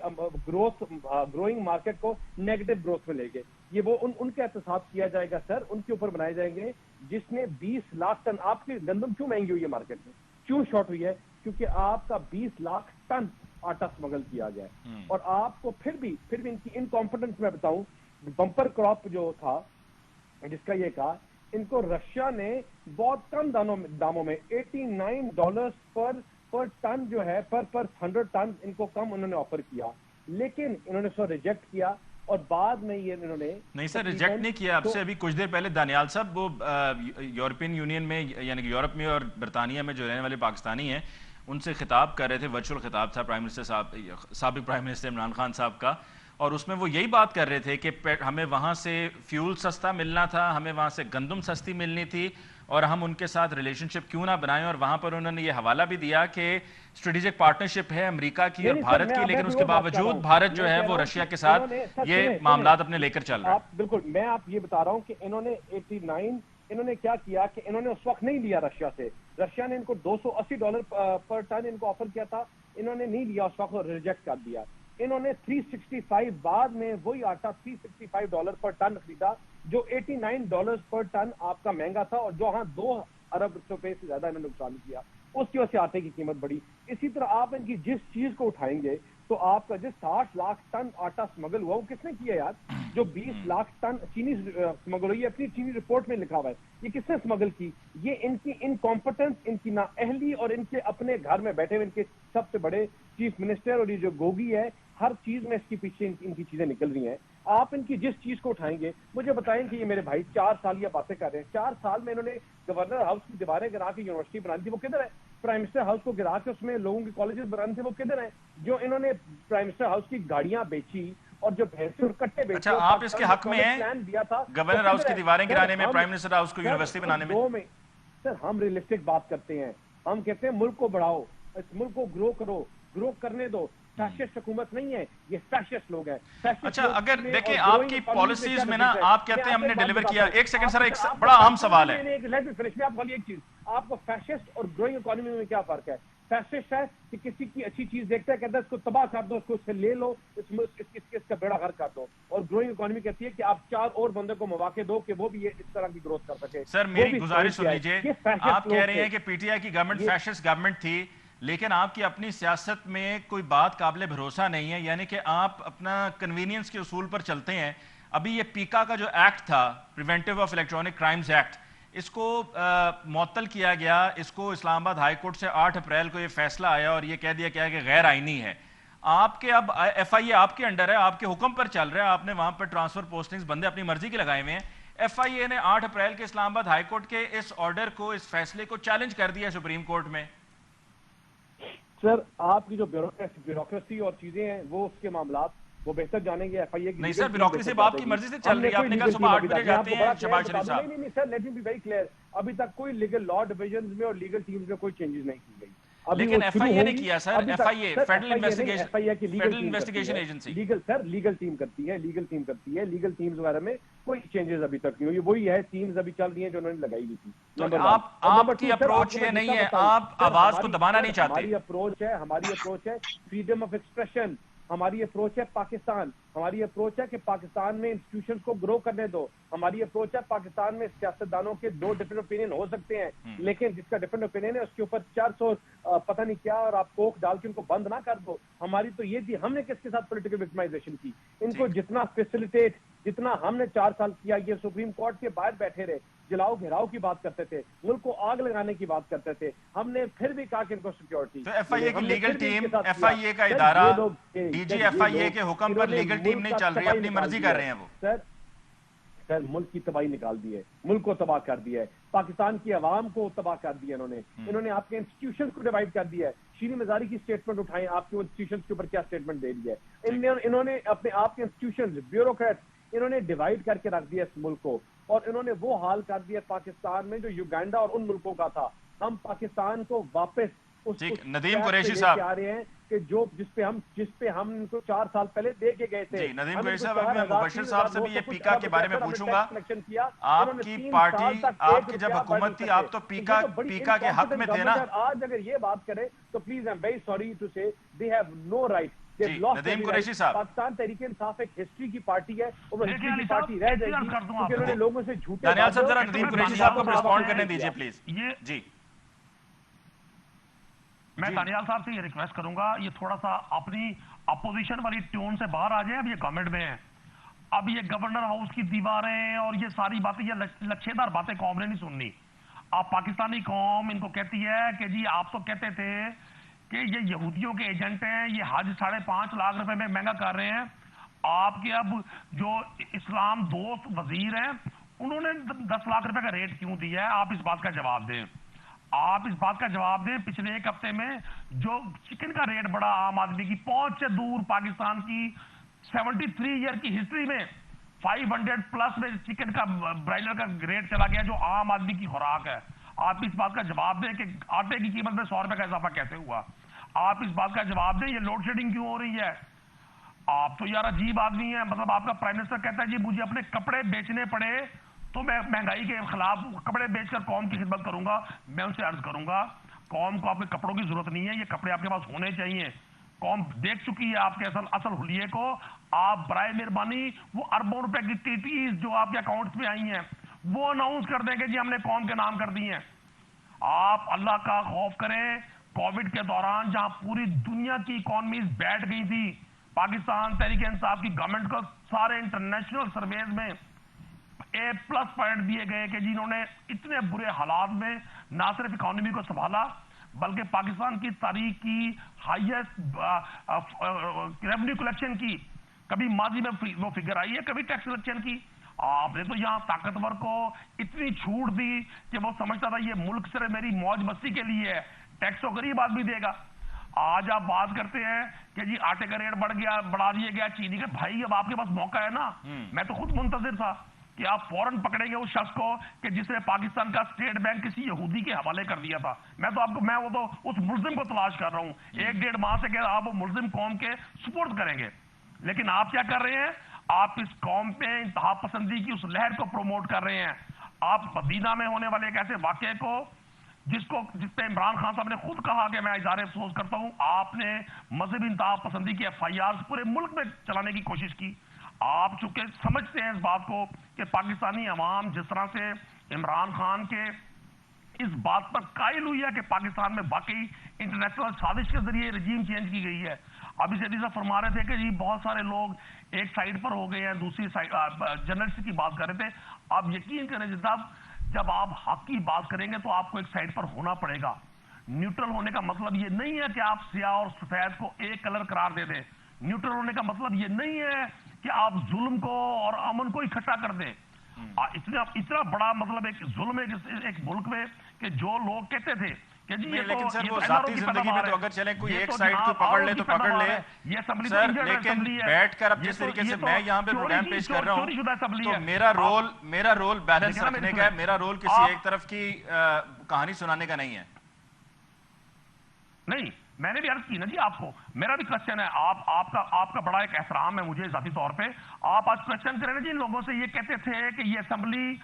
گروئنگ مارکیٹ کو نیگیٹو گروتھ میں لے گئے. یہ وہ ان کا احتساب کیا جائے گا سر, ان کے اوپر بنائے جائیں گے جس نے 20 لاکھ ٹن. آپ کی گندم کیوں مہنگی ہوئی ہے مارکیٹ میں, کیوں شارٹ ہوئی ہے؟ کیونکہ آپ کا 20 لاکھ ٹن آٹا سمگل کیا گیا ہے. اور آپ کو پھر بھی ان کی انکانفیڈنس میں بتاؤں, بمپر کراپ جو تھا جس کا یہ کہا, ان کو رشیا نے بہت کم داموں میں $89 پر ٹن جو ہے پر 100 ٹن ان کو کم انہوں نے آفر کیا, لیکن انہوں نے سو ریجیکٹ کیا. اور بعد میں یہ انہوں نے نہیں سر ریجیکٹ نہیں کیا. آپ سے ابھی کچھ دیر پہلے دانیال صاحب وہ یورپین یونین میں یعنی کہ یورپ میں اور برطانیہ میں جو رہنے والے پاکستانی ہیں ان سے خطاب کر رہے تھے, ورچوئل خطاب تھا پرائم منسٹر صاحب, سابق پرائم منسٹر عمران خان صاحب کا, اور اس میں وہ یہی بات کر رہے تھے کہ ہمیں وہاں سے فیول سستا ملنا تھا, ہمیں وہاں سے گندم سستی ملنی تھی, اور ہم ان کے ساتھ ریلیشن شپ کیوں نہ بنائیں. اور وہاں پر انہوں نے یہ حوالہ بھی دیا کہ اسٹریٹجک پارٹنرشپ ہے امریکہ کی اور بھارت کی, لیکن اس کے باوجود بھارت جو ہے وہ رشیا کے ساتھ یہ معاملات اپنے لے کر چل رہا ہے. بالکل, میں آپ یہ بتا رہا ہوں کہ انہوں نے 89 انہوں نے کیا کیا کہ انہوں نے اس وقت نہیں لیا رشیا سے. رشیا نے ان کو $280 پر ٹن ان کو آفر کیا تھا, انہوں نے نہیں لیا اس وقت اور ریجیکٹ کر دیا. انہوں نے 365 بعد میں وہی آٹا $365 پر ٹن خریدا جو $89 پر ٹن آپ کا مہنگا تھا, اور جو 2 ارب روپے سے زیادہ انہوں نے نقصان کیا. اس کی وجہ سے آٹے کی قیمت بڑھی. اسی طرح آپ ان کی جس چیز کو اٹھائیں گے تو آپ کا جس 60 لاکھ ٹن آٹا سمگل ہوا وہ کس نے کیا یار؟ جو 20 لاکھ ٹن چینی سمگل ہوئی ہے, اپنی چینی رپورٹ میں لکھا ہوا ہے, یہ کس نے سمگل کی؟ یہ ان کی انکمپٹنس, ان کی نااہلی, اور ان کے اپنے گھر میں بیٹھے ہوئے ان کے سب سے بڑے چیف منسٹر اور یہ جو گوگی ہے, ہر چیز میں اس کے پیچھے ان کی چیزیں نکل رہی ہیں. آپ ان کی جس چیز کو اٹھائیں گے, مجھے بتائیں کہ یہ میرے بھائی 4 سال یہ باتیں کر رہے ہیں, 4 سال میں انہوں نے گورنر ہاؤس کی دیواریں گرا کے یونیورسٹی بنانی تھی, وہ کدھر ہے؟ پرائم منسٹر ہاؤس کو گرا کے اس میں لوگوں کے کالجز بنانے تھے, وہ کدھر ہیں؟ جو انہوں نے پرائم منسٹر ہاؤس کی گاڑیاں بیچی اور جو بھینسیں اور کٹے بیچے. اچھا, آپ اس کے حق میں ہیں گورنر ہاؤس کی دیواریں گرانے میں, پرائم منسٹر ہاؤس کو یونیورسٹی بنانے میں؟ سر ہم ریئلسٹک بات کرتے ہیں, ہم کہتے ہیں ملک کو بڑھاؤ, اس ملک کو گرو کرو, گرو کرنے دو. فیشسٹ حکومت نہیں ہے, یہ فیشسٹ لوگ ہیں. اچھا, اگر دیکھیں آپ کی پالیسیز میں نا, آپ کہتے ہیں ہم نے ڈیلیور کیا. ایک سیکنڈ سر, ایک بڑا اہم سوال ہے. میں آپ کو ایک چیز, آپ کو فیشسٹ اور گروئنگ اکانومی میں کیا فرق ہے؟ فیشسٹ ہے کہ کسی کی اچھی چیز دیکھتا ہے, کہتا ہے اس کو تباہ کر دو, اس کو اس سے لے لو, اس کا بیڑا غرق کر دو. اور گروئنگ اکانومی کہتی ہے کہ آپ 4 اور بندے کو مواقع دو کہ وہ بھی یہ اس طرح کی گروتھ کر سکے. سر میری گزارش سن لیجئے, آپ کہہ رہے ہیں کہ پی ٹی آئی کی گورنمنٹ فیشسٹ گورنمنٹ تھی, لیکن آپ کی اپنی سیاست میں کوئی بات قابل بھروسہ نہیں ہے, یعنی کہ آپ اپنا کنوینئنس کے اصول پر چلتے ہیں. ابھی یہ پیکا کا جو ایکٹ تھا, preventive of electronic crimes act, اس کو معطل کیا گیا. اس کو اسلام آباد ہائی کورٹ سے 8 اپریل کو یہ فیصلہ آیا اور یہ کہہ دیا گیا کہ غیر آئینی ہے. آپ کے اب ایف آئی اے آپ کے انڈر ہے, آپ کے حکم پر چل رہا ہے, آپ نے وہاں پر ٹرانسفر پوسٹنگز بندے اپنی مرضی کے لگائے ہوئے ہیں. ایف آئی اے نے 8 اپریل کے اسلام آباد ہائی کورٹ کے اس آرڈر کو, اس فیصلے کو چیلنج کر دیا سپریم کورٹ میں. سر آپ کی جو بیوروکریسی اور چیزیں ہیں وہ اس کے معاملات وہ بہتر جانیں گے. ایف آئی اے کی نہیں سر, بیوروکریسی آپ کی مرضی سے چل رہی ہے. آپ نے کہا صبح 8 بجے جاتے ہیں شہباز شریف صاحب. نہیں sir, let me be very clear, ابھی تک کوئی لیگل لا ڈویژنز میں اور لیگل ٹیمز میں کوئی چینجز نہیں کی گئی. لیکن ایف آئی اے نے کیا سر, ایف آئی اے فیڈرل انویسٹیگیشن ایجنسی, لیگل سر لیگل ٹیم کرتی ہے, لیگل ٹیمز وغیرہ میں کوئی چینجز ابھی تک نہیں ہوئی. وہی ہے ٹیمز ابھی چل رہی ہیں جو انہوں نے لگائی ہوئی تھی. آپ کی اپروچ یہ نہیں ہے, آپ آواز کو دبانا نہیں چاہتے. ہماری اپروچ ہے فریڈم آف ایکسپریشن, ہماری اپروچ ہے پاکستان. ہماری اپروچ ہے کہ پاکستان میں انسٹیٹیوشنز کو گرو کرنے دو. ہماری اپروچ ہے پاکستان میں سیاستدانوں کے 2 ڈفرینٹ اوپینین ہو سکتے ہیں, لیکن جس کا ڈفرینٹ اوپینین ہے اس کے اوپر 400 پتہ نہیں کیا اور آپ کوک ڈال کے ان کو بند نہ کر دو. ہماری تو یہ تھی, ہم نے کس کے ساتھ پولیٹیکل وکٹمائزیشن کی, ان کو جتنا فیسیلیٹیٹ, جتنا ہم نے 4 سال کیا, یہ سپریم کورٹ کے باہر بیٹھے رہے, جلاؤ گھیراؤ کی بات کرتے تھے, ملک کو آگ لگانے کی بات کرتے تھے, ہم نے پھر بھی کہا کہ ان کو سیکیورٹی. تو ایف آئی اے کی لیگل ٹیم, ایف آئی اے کا ادارہ, ڈی جی ایف آئی اے کے حکم پر لیگل ٹیم نہیں چل رہی, اپنی مرضی کر رہے ہیں وہ. سر ملک کی تباہی نکال دی ہے, ملک کو تباہ کر دیا ہے, پاکستان کی عوام کو تباہ کر دیا انہوں نے آپ کے انسٹیٹیوشن کو ڈیوائڈ کر دیا ہے. شیریں مزاری کی اسٹیٹمنٹ اٹھائیں, آپ کے انسٹیٹیوشن کے اوپر کیا اسٹیٹمنٹ دے دی ہے. انہوں نے اپنے آپ کے انسٹیٹیوشن, بیوروکریٹس, انہوں نے ڈیوائڈ کر کے رکھ دیا اس ملک کو, اور انہوں نے وہ حال کر دیا پاکستان میں جو یوگینڈا اور ان ملکوں کا تھا. ہم پاکستان کو واپس ندیم قریشی صاحب آ رہے ہیں کہ جس پہ ہم ان کو 4 سال پہلے دے کے گئے تھے. ندیم قریشی صاحب, میں مبشر صاحب سے بھی یہ پیکا کے بارے میں پوچھوں گا. آپ کی پارٹی, آپ کی جب حکومت تھی, آپ تو پیکا کے حق میں تھے نا. آج اگر یہ بات کریں تو please I am very sorry to say they have no right. Nadeem Qureshi صاحب, پاکستان تحریک انصاف ایک ہسٹری کی پارٹی ہے, اور وہ ہسٹری کی پارٹی رہ جائے گی کیونکہ انہوں نے لوگوں سے جھوٹے. دانیال صاحب ذرا ندیم قریشی صاحب کو رسپونڈ کرنے دیجیے پلیز. جی میں دانیال صاحب سے یہ ریکویسٹ کروں گا, یہ تھوڑا سا اپنی اپوزیشن والی ٹیون سے باہر آ جائیں. اب یہ گورنمنٹ میں ہیں, اب یہ گورنر ہاؤس کی دیواریں اور یہ ساری باتیں, یہ لچھے دار باتیں قوم نے نہیں سننی. آپ پاکستانی قوم ان کو کہتی ہے کہ جی آپ تو کہتے تھے کہ یہ یہودیوں کے ایجنٹ ہیں, یہ حج 5.5 لاکھ روپے میں مہنگا کر رہے ہیں. آپ کے اب جو اسلام دوست وزیر ہیں انہوں نے 10 لاکھ روپے کا ریٹ کیوں دیا ہے؟ آپ اس بات کا جواب دیں. آپ اس بات کا جواب دیں. پچھلے 1 ہفتے میں جو چکن کا ریٹ بڑا عام آدمی کی پہنچ سے دور, پاکستان کی 73 ایئر کی ہسٹری میں 500 پلس میں چکن کا, برائلر کا ریٹ چلا گیا جو عام آدمی کی خوراک ہے. آپ اس بات کا جواب دیں کہ آٹے کی قیمت میں 100 روپے کا اضافہ کیسے ہوا. آپ اس بات کا جواب دیں یہ لوڈ شیڈنگ کیوں ہو رہی ہے. آپ تو یار عجیب آدمی ہیں. مطلب آپ کا پرائم منسٹر کہتا ہے جی مجھے اپنے کپڑے بیچنے پڑے تو میں مہنگائی کے خلاف کپڑے بیچ کر قوم کی خدمت کروں گا. میں ان سے عرض کروں گا قوم کو آپ کے کپڑوں کی ضرورت نہیں ہے, یہ کپڑے آپ کے پاس ہونے چاہیے. قوم دیکھ چکی ہے آپ کے اصل حلیے کو. آپ برائے مہربانی وہ اربوں روپے کی ٹیٹیز جو آپ کے اکاؤنٹس میں آئی ہیں وہ اناؤنس کر دیں کہ جی ہم نے قوم کے نام کر دی ہیں. آپ اللہ کا خوف کریں. کووڈ کے دوران جہاں پوری دنیا کی اکانومیز بیٹھ گئی تھی, پاکستان تحریک انصاف کی گورنمنٹ کو سارے انٹرنیشنل سرویز میں A+ پوائنٹ دیے گئے کہ جنہوں نے اتنے برے حالات میں نہ صرف اکانومی کو سنبھالا بلکہ پاکستان کی تاریخ کی ہائیسٹ ریونیو کلیکشن کی. کبھی ماضی میں وہ فگر آئی ہے, کبھی ٹیکس کلیکشن کی. آپ نے تو یہاں طاقتور کو اتنی چھوٹ دی کہ وہ سمجھتا تھا یہ ملک صرف میری موج مستی کے لیے ہے, ٹیکس تو غریب آدمی دے گا. آج آپ بات کرتے ہیں کہ جی آٹے کا ریٹ بڑھا دیا گیا, چینی کا. بھائی اب آپ کے پاس موقع ہے نا. میں تو خود منتظر تھا کہ آپ فوراً پکڑیں گے اس شخص کو کہ جس نے پاکستان کا اسٹیٹ بینک کسی یہودی کے حوالے کر دیا تھا. میں وہ تو اس ملزم کو تلاش کر رہا ہوں 1-1.5 ماہ سے کہ آپ وہ ملزم قوم کے سپورٹ کریں گے. لیکن آپ کیا کر رہے ہیں؟ آپ اس قوم پہ انتہا پسندی کی اس لہر کو پروموٹ کر رہے ہیں. آپ مدینہ میں ہونے والے ایک ایسے واقعے کو جس پہ عمران خان صاحب نے خود کہا کہ میں اظہار افسوس کرتا ہوں, آپ نے مذہبی انتہا پسندی کی FIRs پورے ملک میں چلانے کی کوشش کی. آپ چونکہ سمجھتے ہیں اس بات کو کہ پاکستانی عوام جس طرح سے عمران خان کے اس بات پر قائل ہوئی ہے کہ پاکستان میں واقعی انٹرنیشنل سازش کے ذریعے رجیم چینج کی گئی ہے. اب اس حدیث فرما رہے تھے کہ جی بہت سارے لوگ ایک سائڈ پر ہو گئے ہیں, دوسری سائڈ جرنلسٹ کی بات کر رہے تھے. آپ یقین کریں جب آپ حق کی بات کریں گے تو آپ کو ایک سائڈ پر ہونا پڑے گا. نیوٹرل ہونے کا مطلب یہ نہیں ہے کہ آپ سیاہ اور سفید کو ایک کلر قرار دے دیں. نیوٹرل ہونے کا مطلب یہ نہیں ہے کہ آپ ظلم کو اور امن کو اکٹھا کر دیں. اتنا بڑا مطلب ایک ظلم ہے ایک ملک میں کہ جو لوگ کہتے تھے کہ جی لیکن سر وہ ذاتی زندگی میں تو اگر چلیں کوئی ایک سائڈ کو پکڑ لے تو پکڑ لے سر, لیکن بیٹھ کر اب جس طریقے سے میں یہاں پہ پروگرام پیش کر رہا ہوں تو میرا رول بیلنس رکھنے کا ہے. میرا رول کسی ایک طرف کی کہانی سنانے کا نہیں ہے. نہیں, میں نے بھی عرض کی نا جی آپ کو. میرا بھی کوشچن ہے, آپ کا بڑا ایک احترام ہے مجھے ذاتی طور پہ. آپ آج کوشچن کریں نا جی, ان لوگوں سے یہ کہتے تھے کہ یہ اسمبلی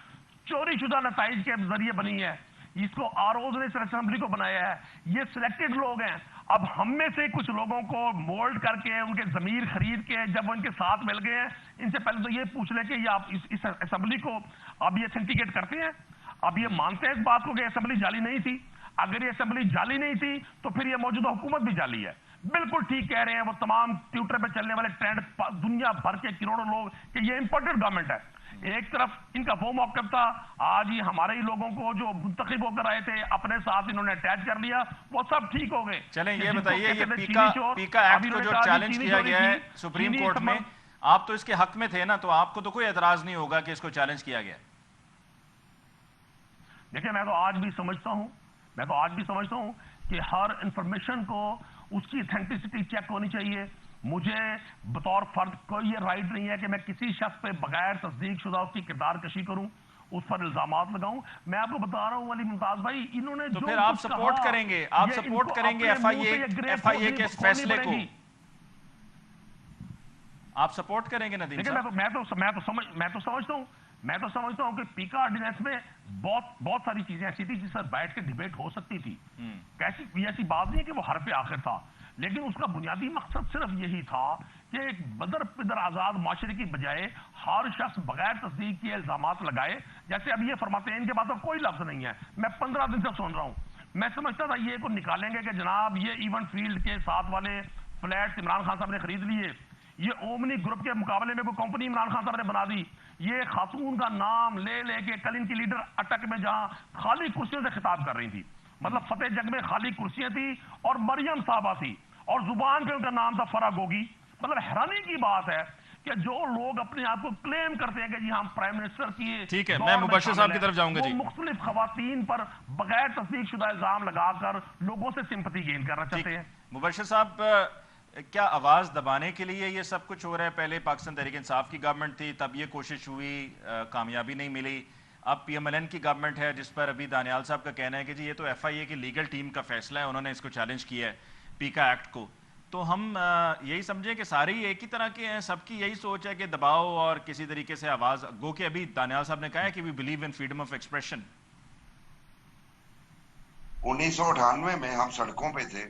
چوری شدہ نتائج کے ذریعے بنی ہے, اس کو ROs نے اسمبلی کو بنایا ہے, یہ سلیکٹڈ لوگ ہیں. اب ہم میں سے کچھ لوگوں کو مولڈ کر کے ان کے ضمیر خرید کے جب وہ ان کے ساتھ مل گئے ہیں، ان سے پہلے تو یہ پوچھ لیں کہ یہ آپ اس اسمبلی کو اب یہ سینٹیکیٹ کرتے ہیں، اب یہ مانتے ہیں اس بات کو کہ اسمبلی جعلی نہیں تھی؟ اگر یہ اسمبلی جعلی نہیں تھی تو پھر یہ موجودہ حکومت بھی جعلی ہے. بالکل ٹھیک کہہ رہے ہیں وہ تمام ٹویٹر پہ چلنے والے ٹرینڈ دنیا بھر کے کروڑوں لوگ کہ یہ امپورٹڈ گورنمنٹ ہے. ایک طرف ان کا وہ موقف تھا، آج ہی ہمارے ہی لوگوں کو جو منتخب ہو کر آئے تھے اپنے ساتھ انہوں نے اٹیچ کر لیا، وہ سب ٹھیک ہو گئے. چلیں یہ بتائیے، یہ پیکا ایکٹ کو جو چیلنج کیا گیا ہے سپریم کورٹ میں، آپ تو اس کے حق میں تھے نا، تو آپ کو تو کوئی اعتراض نہیں ہوگا کہ اس کو چیلنج کیا گیا؟ دیکھیں میں تو آج بھی سمجھتا ہوں کہ ہر انفارمیشن کو اس کی اتھینٹسٹی چیک ہونی چاہیے. مجھے بطور فرد کوئی یہ رائٹ نہیں ہے کہ میں کسی شخص پہ بغیر تصدیق شدہ اس کی کردار کشی کروں، اس پر الزامات لگاؤں. میں آپ کو بتا رہا ہوں علی ممتاز بھائی، انہوں نے تو پھر آپ سپورٹ کریں گے ایف آئی اے کے اس فیصلے کو؟ آپ سپورٹ کریں گے ندیم صاحب؟ میں تو سمجھتا ہوں کہ پیکا آرڈیننس میں بہت ساری چیزیں ایسی تھی جس پر بیٹھ کے ڈیبیٹ ہو سکتی تھی. ایسی بات نہیں ہے کہ وہ حرف آخر تھا، لیکن اس کا بنیادی مقصد صرف یہی تھا کہ ایک بدر پدر آزاد معاشرے کی بجائے ہر شخص بغیر تصدیق کے الزامات لگائے. جیسے اب یہ فرماتے ہیں ان کے بعد اب کوئی لفظ نہیں ہے، میں 15 دن سے سن رہا ہوں. میں سمجھتا تھا یہ کو نکالیں گے کہ جناب یہ ایونٹ فیلڈ کے ساتھ والے فلیٹ عمران خان صاحب نے خرید لیے، یہ اومنی گروپ کے مقابلے میں کوئی کمپنی عمران خان صاحب نے بنا دی، یہ خاتون کا نام لے لے کے کل ان کی لیڈر اٹک میں جہاں خالی کرسیوں سے خطاب کر رہی تھی، مطلب فتح جنگ میں خالی کرسیاں تھی اور مریم صاحبہ تھی اور زبان پہ ان کا نام تھا فرا گوگی. مطلب حیرانی کی بات ہے کہ جو لوگ اپنے آپ کو کلیم کرتے ہیں کہ جی ہم پرائم منسٹر کی، ٹھیک ہے میں مبشر صاحب کی طرف جاؤں گا، وہ مختلف خواتین پر بغیر تصدیق شدہ الزام لگا کر لوگوں سے سمپتی گین کرنا چاہتے ہیں. مبشر صاحب کیا آواز دبانے کے لیے یہ سب کچھ ہو رہا ہے؟ پہلے پاکستان تحریک انصاف کی گورنمنٹ تھی، تب یہ کوشش ہوئی، کامیابی نہیں ملی. اب پی ایم ایل این کی گورنمنٹ ہے جس پر ابھی دانیال صاحب کا کہنا ہے کہ جی یہ تو ایف آئی اے کی لیگل ٹیم کا فیصلہ ہے، انہوں نے اس کو چیلنج کیا ہے پیکا ایکٹ کو. تو ہم یہی سمجھیں کہ سارے ہی ایک ہی طرح کے ہیں، سب کی یہی سوچ ہے کہ دباؤ اور کسی طریقے سے آواز گو کہ ابھی دانیال صاحب نے کہا ہے کہ we believe in freedom of expression. 1998 میں ہم سڑکوں پہ تھے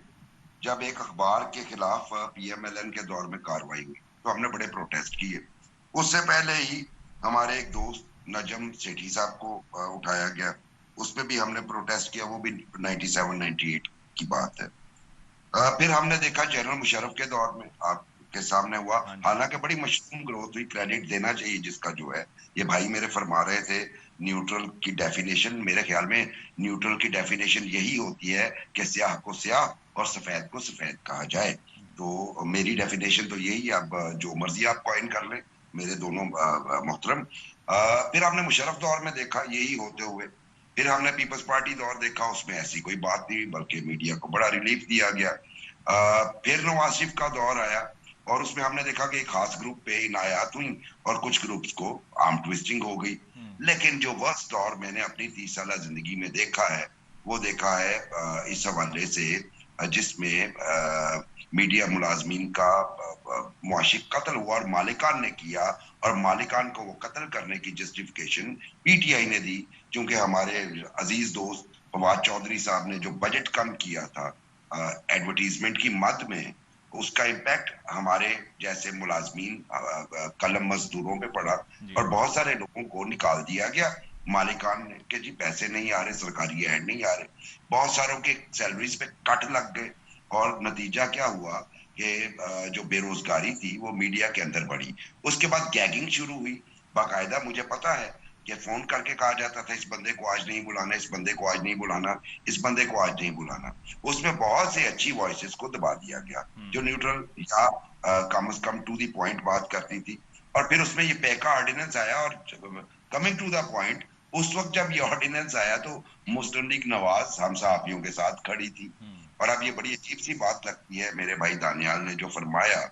جب ایک اخبار کے خلاف پی ایم ایل این کے دور میں کاروائی ہوئی تو ہم نے بڑے پروٹیسٹ کیے. اس سے پہلے ہی ہمارے ایک دوست نجم سیٹھی صاحب کو اٹھایا گیا، اس پہ بھی ہم نے پروٹیسٹ کیا، وہ بھی 97-98 کی بات ہے. پھر ہم نے دیکھا جنرل مشرف کے دور میں آپ کے سامنے ہوا، حالانکہ بڑی مشہور گروتھ ہوئی، کریڈٹ دینا چاہیے جس کا جو ہے. یہ بھائی میرے فرما رہے تھے نیوٹرل کی ڈیفینیشن، میرے خیال میں نیوٹرل کی ڈیفینیشن یہی ہوتی ہے کہ سیاہ کو سیاہ اور سفید کو سفید کہا جائے. تو میری ڈیفینیشن تو یہی ہے، اب جو مرضی آپ کوائن کر لیں میرے دونوں محترم. پھر ہم نے مشرف دور میں دیکھا یہی ہوتے ہوئے، پھر ہم نے پیپلز پارٹی دور دیکھا، اس میں ایسی کوئی بات نہیں بلکہ میڈیا کو بڑا ریلیف دیا گیا. پھر نواز شریف کا دور آیا اور اس میں ہم نے دیکھا کہ ایک خاص گروپ پہ عنایات ہوئی اور کچھ گروپس کو آرم ٹویسٹنگ ہو گئی. لیکن جو ورسٹ دور میں نے اپنی 30 سالہ زندگی میں دیکھا ہے وہ دیکھا ہے اس حوالے سے جس میں میڈیا ملازمین کا معاشی قتل ہوا اور مالکان نے کیا، اور مالکان کو وہ قتل کرنے کی جسٹیفیکیشن پی ٹی آئی نے دی، کیونکہ ہمارے عزیز دوست فواد چودھری صاحب نے جو بجٹ کم کیا تھا ایڈورٹیزمنٹ کی مد میں، اس کا امپیکٹ ہمارے جیسے ملازمین قلم مزدوروں پہ پڑا اور بہت سارے لوگوں کو نکال دیا گیا. مالکان نے کہ جی پیسے نہیں آ رہے، سرکاری ایڈ نہیں آ رہے، بہت ساروں کے سیلریز پہ کٹ لگ گئے اور نتیجہ کیا ہوا کہ جو بے روزگاری تھی وہ میڈیا کے اندر بڑھی. اس کے بعد گیگنگ شروع ہوئی باقاعدہ. مجھے پتا ہے کہ فون کر کے کہا جاتا تھا اس بندے کو آج نہیں بلانا، اس بندے کو آج نہیں بلانا، اس بندے کو آج نہیں بلانا. اس میں بہت سے اچھی وائسز کو دبا دیا گیا جو نیوٹرل یا کم از کم ٹو دی پوائنٹ بات کرتی تھی. اور پھر اس میں یہ پیکا آرڈیننس آیا اور کمنگ ٹو دا پوائنٹ، اس وقت جب یہ آرڈیننس آیا تو مسلم لیگ نواز ہم صحافیوں کے ساتھ کھڑی تھی. اور اب یہ بڑی عجیب سی بات لگتی ہے میرے بھائی دانیال نے جو فرمایا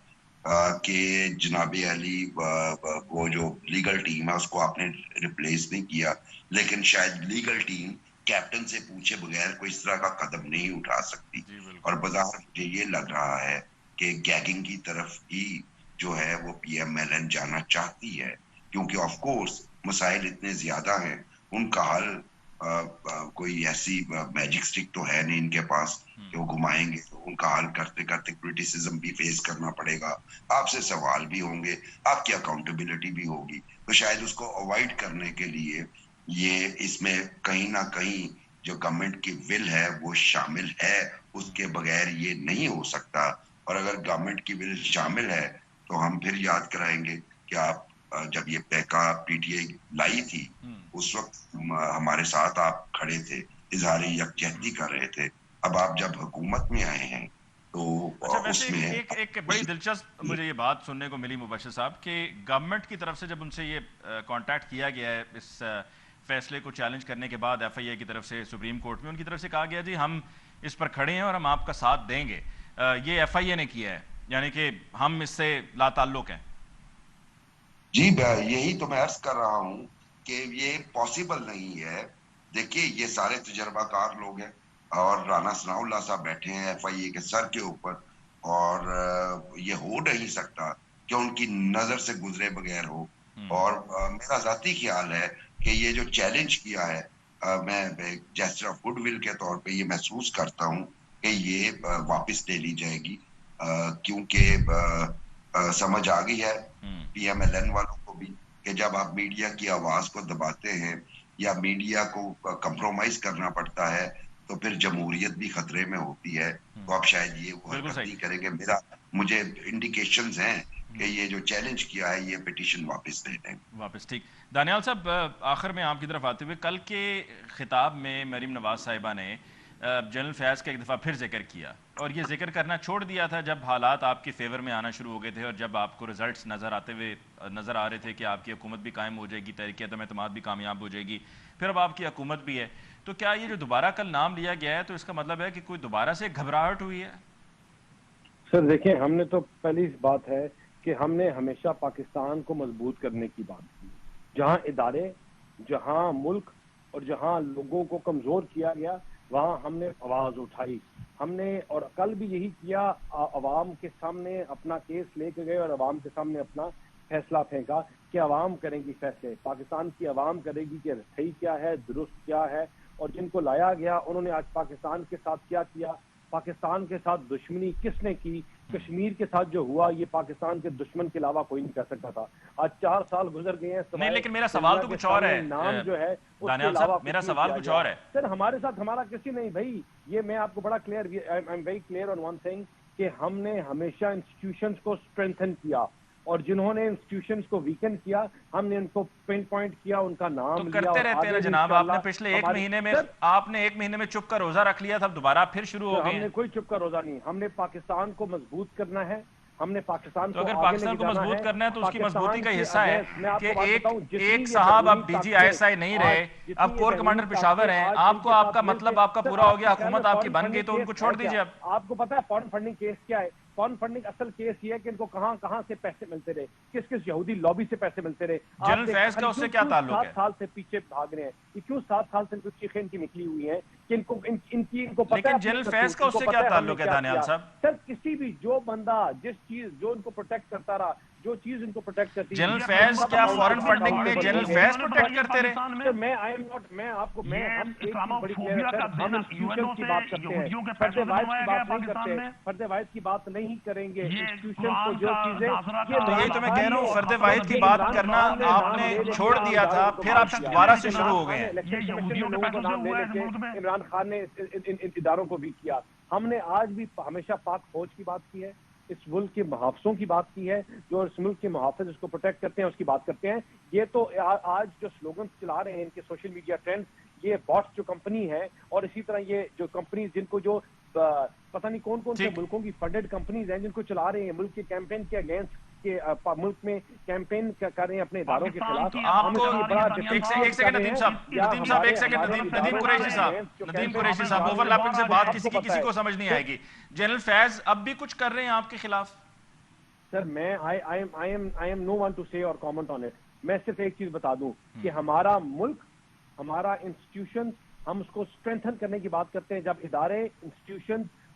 کہ جناب علی وہ جو لیگل ٹیم ہے اس کو آپ نے ریپلیس نہیں کیا، لیکن شاید لیگل ٹیم کیپٹن سے پوچھے بغیر کوئی اس طرح کا قدم نہیں اٹھا سکتی. اور بظاہر مجھے یہ لگ رہا ہے کہ گیگنگ کی طرف ہی جو ہے وہ پی ایم ایل این جانا چاہتی ہے، کیونکہ آف کورس مسائل اتنے زیادہ ہیں، ان کا حل کوئی ایسی میجک سٹک تو ہے نہیں ان کے پاس کہ وہ گھمائیں گے. تو ان کا حل کرتے کرتے کرٹیسزم بھی فیس کرنا پڑے گا, آپ سے سوال بھی ہوں گے, آپ کی اکاؤنٹیبلٹی بھی ہوگی. تو شاید اس کو اوائڈ کرنے کے لیے یہ اس میں کہیں نہ کہیں جو گورنمنٹ کی ول ہے وہ شامل ہے, اس کے بغیر یہ نہیں ہو سکتا. اور اگر گورنمنٹ کی ول شامل ہے تو ہم پھر یاد کرائیں گے کہ آپ جب یہ پیکا پی ٹی آئی لائی تھی اس وقت ہمارے ساتھ آپ کھڑے تھے, اظہار یکجہتی کر رہے تھے. اب آپ جب حکومت میں آئے ہیں تو اچھا, ویسے اس میں ایک بڑی دلچسپ مجھے یہ بات سننے کو ملی مبشر صاحب کہ گورنمنٹ کی طرف سے جب ان سے یہ کانٹیکٹ کیا گیا ہے اس فیصلے کو چیلنج کرنے کے بعد ایف آئی اے کی طرف سے سپریم کورٹ میں, ان کی طرف سے کہا گیا جی ہم اس پر کھڑے ہیں اور ہم آپ کا ساتھ دیں گے. یہ ایف آئی اے نے کیا ہے, یعنی کہ ہم اس سے لا تعلق ہیں. جی یہی تو میں عرض کر رہا ہوں کہ یہ پاسبل نہیں ہے. دیکھیے یہ سارے تجربہ کار لوگ ہیں اور رانا ثناء اللہ صاحب بیٹھے ہیں ایف آئی اے کے سر کے اوپر, اور یہ ہو نہیں سکتا کہ ان کی نظر سے گزرے بغیر ہو. اور میرا ذاتی خیال ہے کہ یہ جو چیلنج کیا ہے, میں جیسٹر آف گڈ ول کے طور پہ یہ محسوس کرتا ہوں کہ یہ واپس لے لی جائے گی, کیونکہ سمجھ آ گئی ہے پی ایم ایل این والوں کو بھی کہ جب آپ میڈیا کی آواز کو دباتے ہیں یا میڈیا کو کمپرومائز کرنا پڑتا ہے تو پھر جمہوریت بھی خطرے میں ہوتی ہے. تو آپ شاید یہ وہ حرکت نہیں کریں گے. مجھے انڈیکیشنز ہیں کہ یہ جو چیلنج کیا ہے یہ پیٹیشن واپس لے لیں واپس. ٹھیک, دانیال صاحب آخر میں آپ کی طرف آتے ہوئے, کل کے خطاب میں مریم نواز صاحبہ نے جنرل فیاض کا ایک دفعہ پھر ذکر کیا, اور یہ ذکر کرنا چھوڑ دیا تھا جب حالات آپ کے فیور میں آنا شروع ہو گئے تھے اور جب آپ کو رزلٹس نظر آ رہے تھے کہ آپ کی حکومت بھی قائم ہو جائے گی, تحریک عدم اعتماد بھی کامیاب ہو جائے گی, پھر اب آپ کی حکومت بھی ہے. تو کیا یہ جو دوبارہ کل نام لیا گیا ہے تو اس کا مطلب ہے کہ کوئی دوبارہ سے گھبراہٹ ہوئی ہے؟ سر دیکھیں, ہم نے تو پہلی بات ہے کہ ہم نے ہمیشہ پاکستان کو مضبوط کرنے کی بات کی. جہاں ادارے, جہاں ملک اور جہاں لوگوں کو کمزور کیا گیا وہاں ہم نے آواز اٹھائی. ہم نے اور کل بھی یہی کیا, عوام کے سامنے اپنا کیس لے کے گئے اور عوام کے سامنے اپنا فیصلہ پھینکا کہ عوام کریں گی فیصلے, پاکستان کی عوام کرے گی کہ صحیح کیا ہے, درست کیا ہے. اور جن کو لایا گیا انہوں نے آج پاکستان کے ساتھ کیا کیا, پاکستان کے ساتھ دشمنی کس نے کی, کشمیر کے ساتھ جو ہوا یہ پاکستان کے دشمن کے علاوہ کوئی نہیں کر سکتا تھا. آج 4 سال گزر گئے ہیں, نہیں لیکن میرا سوال تو کچھ اور ہے نام جو ہے دانیال صاحب, میرا سوال کچھ اور ہے. سر ہمارے ساتھ ہمارا کسی نہیں بھائی, یہ میں آپ کو بڑا clear, I am very clear on one thing کہ ہم نے ہمیشہ انسٹیٹیوشنز کو اسٹرینتھن کیا, اور جنہوں نے انسٹیٹیوشنز کو ویکن کیا ہم نے ان کو پن پوائنٹ کیا, ان کا نام لیا. کرتے رہتے ہیں نا جناب, آپ نے پچھلے ایک مہینے میں چپ کا روزہ رکھ لیا تھا, دوبارہ پھر شروع ہو گئے. ہم نے کوئی چپ کا روزہ نہیں, ہم نے پاکستان کو مضبوط کرنا ہے, ہم نے پاکستان کو اگر پاکستان کو مضبوط کرنا ہے تو اس کی مضبوطی کا حصہ ہے کہ ایک صاحب اب D G I S I نہیں رہے, اب کور کمانڈر پشاور ہیں, آپ کو آپ کا مطلب آپ کا پورا ہو گیا, حکومت آپ کی بن گئی, تو ان کو چھوڑ دیجئے. اب آپ کو پتا ہے فارن فنڈنگ کیس کیا ہے؟ فارن فنڈنگ اصل کیس یہ ہے کہ ان کو کہاں کہاں سے پیسے ملتے رہے, کس کس یہودی لابی سے پیسے ملتے رہے. جنرل فیض کا اس سے کیا تعلق ہے؟ 7 سال سے پیچھے بھاگ رہے ہیں, یہ کیوں 7 سال سے چیخیں ان کی نکلی ہوئی ہیں کہ ان کو پتہ ہے. لیکن جنرل فیض کا اس سے کیا تعلق ہے دانیال صاحب؟ سر کسی بھی جو بندہ جس چیز جو ان کو پروٹیکٹ کرتا رہا, جو چیز ان کو پروٹیکٹ کرتی ہے. جنرل فیض کیا فورن فنڈنگ میں جنرل فیض پروٹیکٹ کرتے رہے؟ میں آئی ایم ناٹ, میں آپ کو میں ہم ایک چیز بڑی کلیئر ہے, ہم انسٹیٹیوشن کی بات کرتے ہیں, فرد واحد کی بات نہیں کرتے, فرد واحد کی بات نہیں کریں گے. انسٹیٹیوشن کو جو چیزیں یہی تو میں کہہ رہا ہوں, فرد واحد کی بات کرنا آپ نے چھوڑ دیا تھا, پھر آپ دوبارہ سے شروع ہو گئے ہیں. عمران خان نے ان اداروں کو بھی کیا. ہم نے آج بھی ہمیشہ پاک فوج کی بات کی ہے, اس ملک کے محافظوں کی بات کی ہے, جو اس ملک کے محافظ اس کو پروٹیکٹ کرتے ہیں اس کی بات کرتے ہیں. یہ تو آج جو سلوگن چلا رہے ہیں ان کے سوشل میڈیا ٹرینڈ, یہ باٹس جو کمپنی ہے, اور اسی طرح یہ جو کمپنیز جن کو جو پتہ نہیں کون کون سے ملکوں کی فنڈڈ کمپنیز ہیں جن کو چلا رہے ہیں ملک کے کیمپین کے اگینسٹ, کے ملک میں کیمپین کر رر ہیں اپنے اداروں کے خلاف. آپ کو ایک سیکنڈ ندیم صاحب ایک سیکنڈ, ندیم قریشی صاحب اوور لیپنگ سے بات کسی کو سمجھ نہیں آئے گی. جنرل فیض اب بھی کچھ کر رہے ہیں آپ کے خلاف؟ سر میں I am no one to say or comment on it. میں صرف ایک چیز بتا دوں کہ ہمارا ملک, ہمارا انسٹیٹیوشن, ہم اس کو اسٹرینتھن کرنے کی بات کرتے ہیں. جب ادارے انسٹیٹیوشن